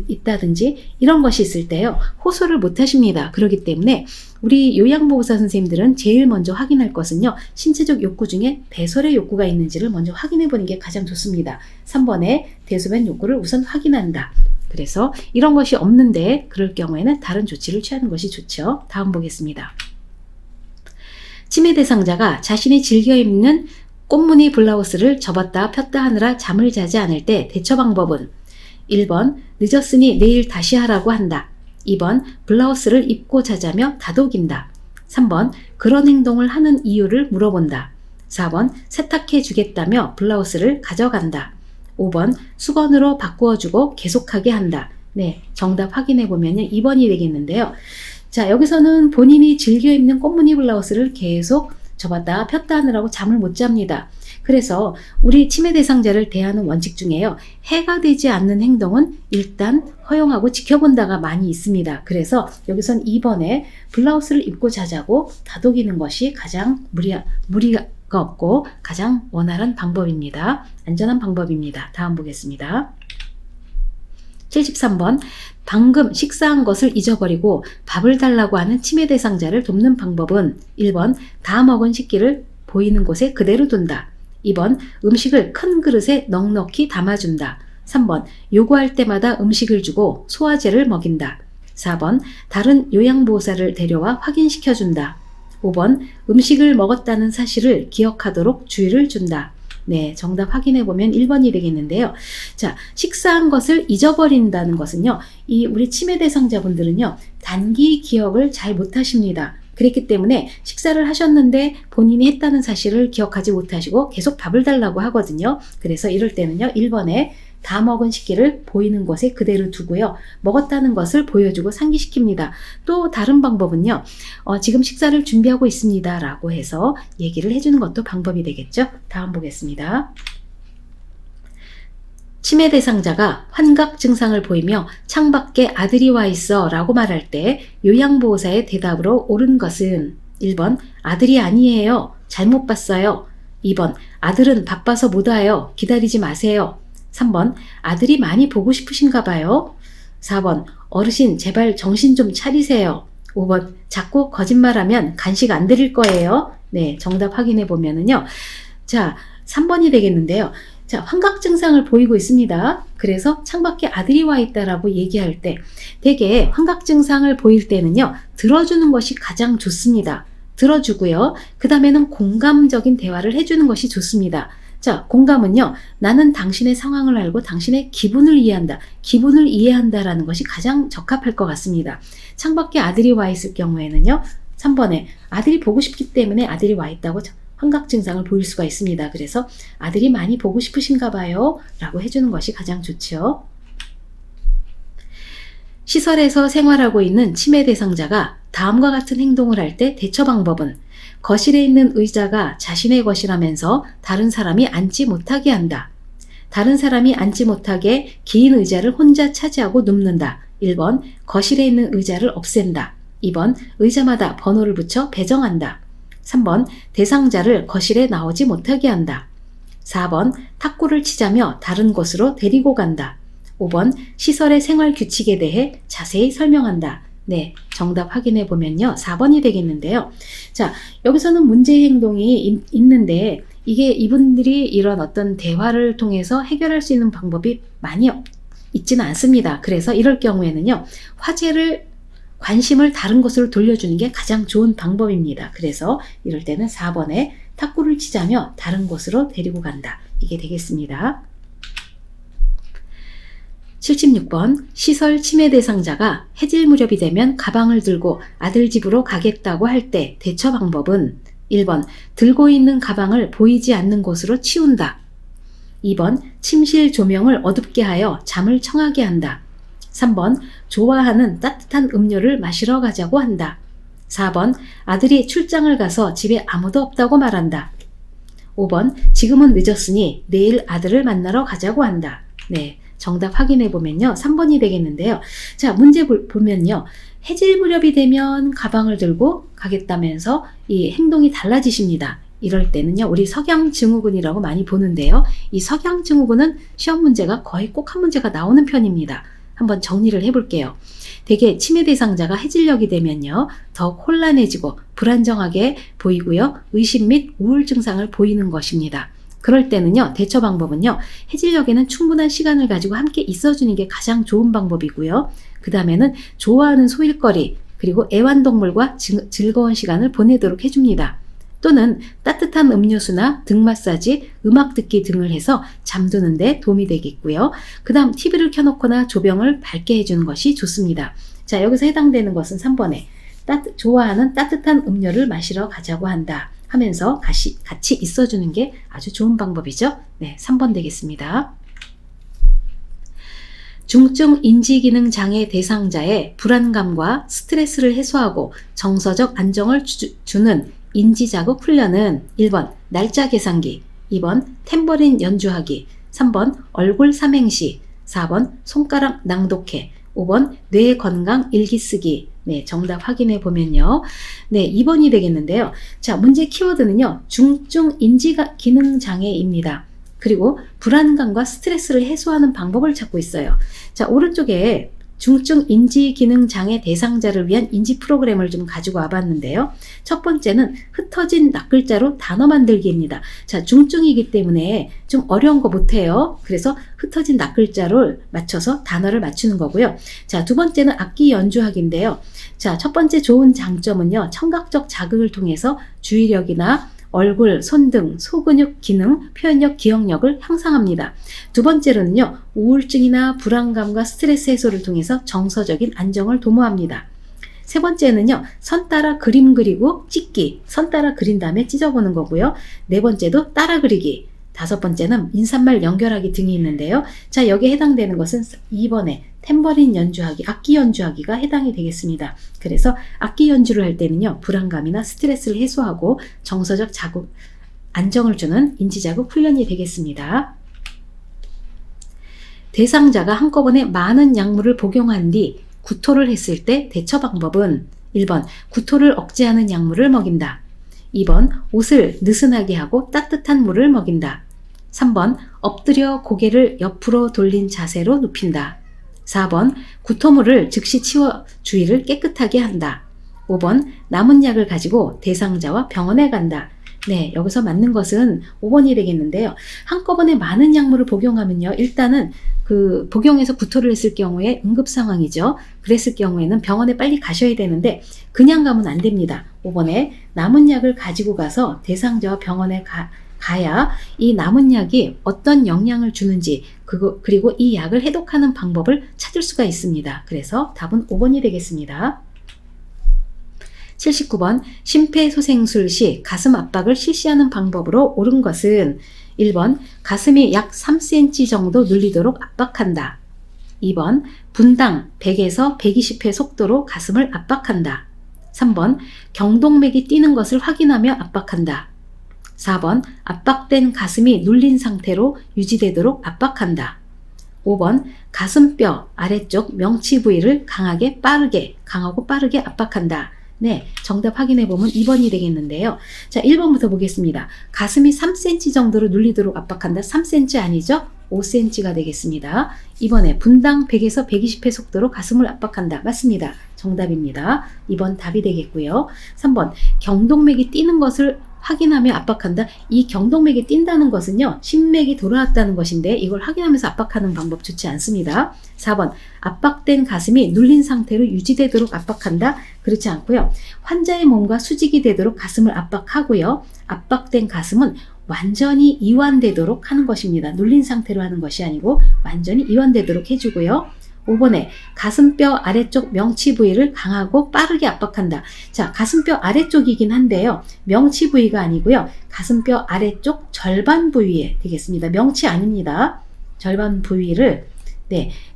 있다든지, 이런 것이 있을 때요, 호소를 못 하십니다. 그렇기 때문에 우리 요양보호사 선생님들은 제일 먼저 확인할 것은요, 신체적 욕구 중에 배설의 욕구가 있는지를 먼저 확인해 보는 게 가장 좋습니다. 3번에 대소변 욕구를 우선 확인한다. 그래서 이런 것이 없는데 그럴 경우에는 다른 조치를 취하는 것이 좋죠. 다음 보겠습니다. 치매 대상자가 자신이 즐겨 입는 꽃무늬 블라우스를 접었다 폈다 하느라 잠을 자지 않을 때 대처 방법은 1번 늦었으니 내일 다시 하라고 한다. 2번 블라우스를 입고 자자며 다독인다. 3번 그런 행동을 하는 이유를 물어본다. 4번 세탁해 주겠다며 블라우스를 가져간다. 5번 수건으로 바꾸어주고 계속하게 한다. 네, 정답 확인해 보면 2번이 되겠는데요. 자, 여기서는 본인이 즐겨 입는 꽃무늬 블라우스를 계속 접었다 폈다 하느라고 잠을 못 잡니다. 그래서 우리 치매 대상자를 대하는 원칙 중에요, 해가 되지 않는 행동은 일단 허용하고 지켜본다가 많이 있습니다. 그래서 여기선 2번에 블라우스를 입고 자자고 다독이는 것이 가장 무리가 없고 가장 원활한 방법입니다. 안전한 방법입니다. 다음 보겠습니다. 73번 방금 식사한 것을 잊어버리고 밥을 달라고 하는 치매 대상자를 돕는 방법은 1번 다 먹은 식기를 보이는 곳에 그대로 둔다. 2번 음식을 큰 그릇에 넉넉히 담아준다. 3번 요구할 때마다 음식을 주고 소화제를 먹인다. 4번 다른 요양보호사를 데려와 확인시켜준다. 5번 음식을 먹었다는 사실을 기억하도록 주의를 준다. 네, 정답 확인해 보면 1번이 되겠는데요. 자, 식사한 것을 잊어버린다는 것은요, 이 우리 치매 대상자분들은요, 단기 기억을 잘 못하십니다. 그렇기 때문에 식사를 하셨는데 본인이 했다는 사실을 기억하지 못하시고 계속 밥을 달라고 하거든요. 그래서 이럴 때는요, 1번에 다 먹은 식기를 보이는 곳에 그대로 두고요, 먹었다는 것을 보여주고 상기시킵니다. 또 다른 방법은요, 지금 식사를 준비하고 있습니다 라고 해서 얘기를 해주는 것도 방법이 되겠죠. 다음 보겠습니다. 치매 대상자가 환각 증상을 보이며 창밖에 아들이 와 있어 라고 말할 때 요양보호사의 대답으로 옳은 것은 1번 아들이 아니에요. 잘못 봤어요. 2번 아들은 바빠서 못 와요. 기다리지 마세요. 3번 아들이 많이 보고 싶으신가 봐요. 4번 어르신 제발 정신 좀 차리세요. 5번 자꾸 거짓말하면 간식 안 드릴 거예요. 네, 정답 확인해 보면은요. 자, 3번이 되겠는데요. 자, 환각 증상을 보이고 있습니다. 그래서 창밖에 아들이 와 있다라고 얘기할 때 대개 환각 증상을 보일 때는요. 들어주는 것이 가장 좋습니다. 들어주고요. 그 다음에는 공감적인 대화를 해주는 것이 좋습니다. 자, 공감은요. 나는 당신의 상황을 알고 당신의 기분을 이해한다. 기분을 이해한다라는 것이 가장 적합할 것 같습니다. 창밖에 아들이 와 있을 경우에는요. 3번에 아들이 보고 싶기 때문에 아들이 와 있다고 환각 증상을 보일 수가 있습니다. 그래서 아들이 많이 보고 싶으신가 봐요. 라고 해주는 것이 가장 좋죠. 시설에서 생활하고 있는 치매 대상자가 다음과 같은 행동을 할 때 대처 방법은 거실에 있는 의자가 자신의 것이라면서 다른 사람이 앉지 못하게 한다. 다른 사람이 앉지 못하게 긴 의자를 혼자 차지하고 눕는다. 1번 거실에 있는 의자를 없앤다. 2번 의자마다 번호를 붙여 배정한다. 3번 대상자를 거실에 나오지 못하게 한다. 4번 탁구를 치자며 다른 곳으로 데리고 간다. 5번 시설의 생활 규칙에 대해 자세히 설명한다. 네, 정답 확인해 보면요. 4번이 되겠는데요. 자, 여기서는 문제 행동이 있는데 이게 이분들이 이런 어떤 대화를 통해서 해결할 수 있는 방법이 많이 있지는 않습니다. 그래서 이럴 경우에는요. 관심을 다른 곳으로 돌려주는 게 가장 좋은 방법입니다. 그래서 이럴 때는 4번에 탁구를 치자며 다른 곳으로 데리고 간다. 이게 되겠습니다. 76번 시설 치매 대상자가 해질 무렵이 되면 가방을 들고 아들 집으로 가겠다고 할 때 대처 방법은 1번 들고 있는 가방을 보이지 않는 곳으로 치운다. 2번 침실 조명을 어둡게 하여 잠을 청하게 한다. 3번 좋아하는 따뜻한 음료를 마시러 가자고 한다. 4번 아들이 출장을 가서 집에 아무도 없다고 말한다. 5번 지금은 늦었으니 내일 아들을 만나러 가자고 한다. 네, 정답 확인해 보면요. 3번이 되겠는데요. 자, 문제 보면요. 해질 무렵이 되면 가방을 들고 가겠다면서 이 행동이 달라지십니다. 이럴 때는요. 우리 석양증후군이라고 많이 보는데요. 이 석양증후군은 시험 문제가 거의 꼭 한 문제가 나오는 편입니다. 한번 정리를 해볼게요. 대개 치매 대상자가 해질녘이 되면요. 더 혼란해지고 불안정하게 보이고요. 의심 및 우울 증상을 보이는 것입니다. 그럴 때는요. 대처 방법은요. 해질녘에는 충분한 시간을 가지고 함께 있어주는 게 가장 좋은 방법이고요. 그 다음에는 좋아하는 소일거리 그리고 애완동물과 즐거운 시간을 보내도록 해줍니다. 또는 따뜻한 음료수나 등 마사지, 음악 듣기 등을 해서 잠드는 데 도움이 되겠고요. 그 다음 TV를 켜놓거나 조명을 밝게 해주는 것이 좋습니다. 자, 여기서 해당되는 것은 3번에 좋아하는 따뜻한 음료를 마시러 가자고 한다 하면서 같이 있어주는 게 아주 좋은 방법이죠. 네, 3번 되겠습니다. 중증 인지기능 장애 대상자의 불안감과 스트레스를 해소하고 정서적 안정을 주는 인지자극 훈련은 1번 날짜 계산기, 2번 탬버린 연주하기, 3번 얼굴 삼행시, 4번 손가락 낭독회, 5번 뇌 건강 일기 쓰기. 네, 정답 확인해 보면요. 네, 2번이 되겠는데요. 자, 문제 키워드는요. 중증 인지기능 장애입니다. 그리고 불안감과 스트레스를 해소하는 방법을 찾고 있어요. 자, 오른쪽에 중증 인지기능 장애 대상자를 위한 인지 프로그램을 좀 가지고 와봤는데요. 첫 번째는 흩어진 낱글자로 단어 만들기입니다. 자, 중증이기 때문에 좀 어려운 거 못해요. 그래서 흩어진 낱글자를 맞춰서 단어를 맞추는 거고요. 자, 두 번째는 악기 연주하기인데요. 자, 첫 번째 좋은 장점은요. 청각적 자극을 통해서 주의력이나 얼굴, 손등, 소근육 기능, 표현력, 기억력을 향상합니다. 두 번째로는요. 우울증이나 불안감과 스트레스 해소를 통해서 정서적인 안정을 도모합니다. 세 번째는요. 선 따라 그림 그리고 찍기, 선 따라 그린 다음에 찢어보는 거고요. 네 번째도 따라 그리기, 다섯 번째는 인사말 연결하기 등이 있는데요. 자, 여기에 해당되는 것은 2번에 탬버린 연주하기, 악기 연주하기가 해당이 되겠습니다. 그래서 악기 연주를 할 때는요. 불안감이나 스트레스를 해소하고 정서적 안정을 주는 인지자극 훈련이 되겠습니다. 대상자가 한꺼번에 많은 약물을 복용한 뒤 구토를 했을 때 대처 방법은 1번 구토를 억제하는 약물을 먹인다. 2번 옷을 느슨하게 하고 따뜻한 물을 먹인다. 3번 엎드려 고개를 옆으로 돌린 자세로 눕힌다. 4번 구토물을 즉시 치워 주위를 깨끗하게 한다. 5번 남은 약을 가지고 대상자와 병원에 간다. 네, 여기서 맞는 것은 5번이 되겠는데요. 한꺼번에 많은 약물을 복용하면요. 일단은 그 복용해서 구토를 했을 경우에 응급 상황이죠. 그랬을 경우에는 병원에 빨리 가셔야 되는데 그냥 가면 안 됩니다. 5번에 남은 약을 가지고 가서 대상자와 병원에 가야 이 남은 약이 어떤 영향을 주는지 그리고 이 약을 해독하는 방법을 찾을 수가 있습니다. 그래서 답은 5번이 되겠습니다. 79번 심폐소생술 시 가슴 압박을 실시하는 방법으로 옳은 것은 1번 가슴이 약 3cm 정도 눌리도록 압박한다. 2번 분당 100에서 120회 속도로 가슴을 압박한다. 3번 경동맥이 뛰는 것을 확인하며 압박한다. 4번 압박된 가슴이 눌린 상태로 유지되도록 압박한다. 5번 가슴뼈 아래쪽 명치 부위를 강하고 빠르게 압박한다. 네, 정답 확인해 보면 2번이 되겠는데요. 자, 1번부터 보겠습니다. 가슴이 3cm 정도로 눌리도록 압박한다. 3cm 아니죠? 5cm가 되겠습니다. 2번에 분당 100에서 120회 속도로 가슴을 압박한다. 맞습니다. 정답입니다. 2번 답이 되겠고요. 3번 경동맥이 뛰는 것을 확인하며 압박한다. 이 경동맥이 뛴다는 것은요, 심맥이 돌아왔다는 것인데 이걸 확인하면서 압박하는 방법 좋지 않습니다. 4번 압박된 가슴이 눌린 상태로 유지되도록 압박한다. 그렇지 않고요. 환자의 몸과 수직이 되도록 가슴을 압박하고요. 압박된 가슴은 완전히 이완되도록 하는 것입니다. 눌린 상태로 하는 것이 아니고 완전히 이완되도록 해주고요. 5번에 가슴뼈 아래쪽 명치 부위를 강하고 빠르게 압박한다. 자, 가슴뼈 아래쪽이긴 한데요. 명치 부위가 아니고요. 가슴뼈 아래쪽 절반 부위에 되겠습니다. 명치 아닙니다. 절반 부위를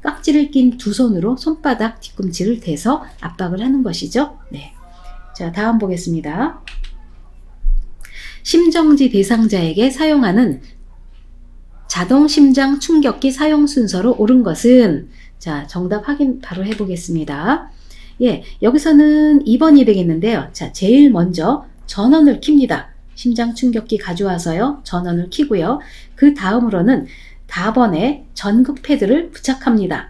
깍지를 낀 두 손으로 손바닥 뒤꿈치를 대서 압박을 하는 것이죠. 네. 자, 다음 보겠습니다. 심정지 대상자에게 사용하는 자동 심장 충격기 사용 순서로 옳은 것은, 자, 정답 확인 바로 해보겠습니다. 예, 여기서는 2번이 되겠는데요. 자, 제일 먼저 전원을 켭니다. 심장 충격기 가져와서요. 전원을 켜고요. 그 다음으로는 다번에 전극 패드를 부착합니다.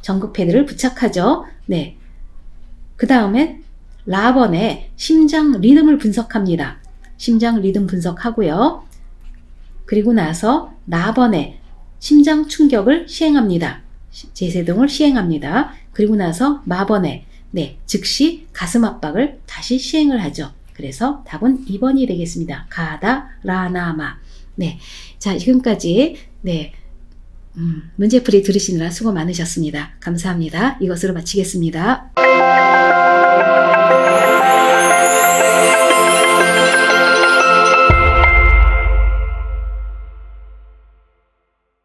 전극 패드를 부착하죠. 네. 그 다음에 라번에 심장 리듬을 분석합니다. 심장 리듬 분석하고요. 그리고 나서 라번에 심장 충격을 시행합니다. 제세동을 시행합니다. 그리고 나서 마번에 즉시 가슴 압박을 다시 시행을 하죠. 그래서 답은 2번이 되겠습니다. 가다 라나마. 네, 자, 지금까지 문제풀이 들으시느라 수고 많으셨습니다. 감사합니다. 이것으로 마치겠습니다.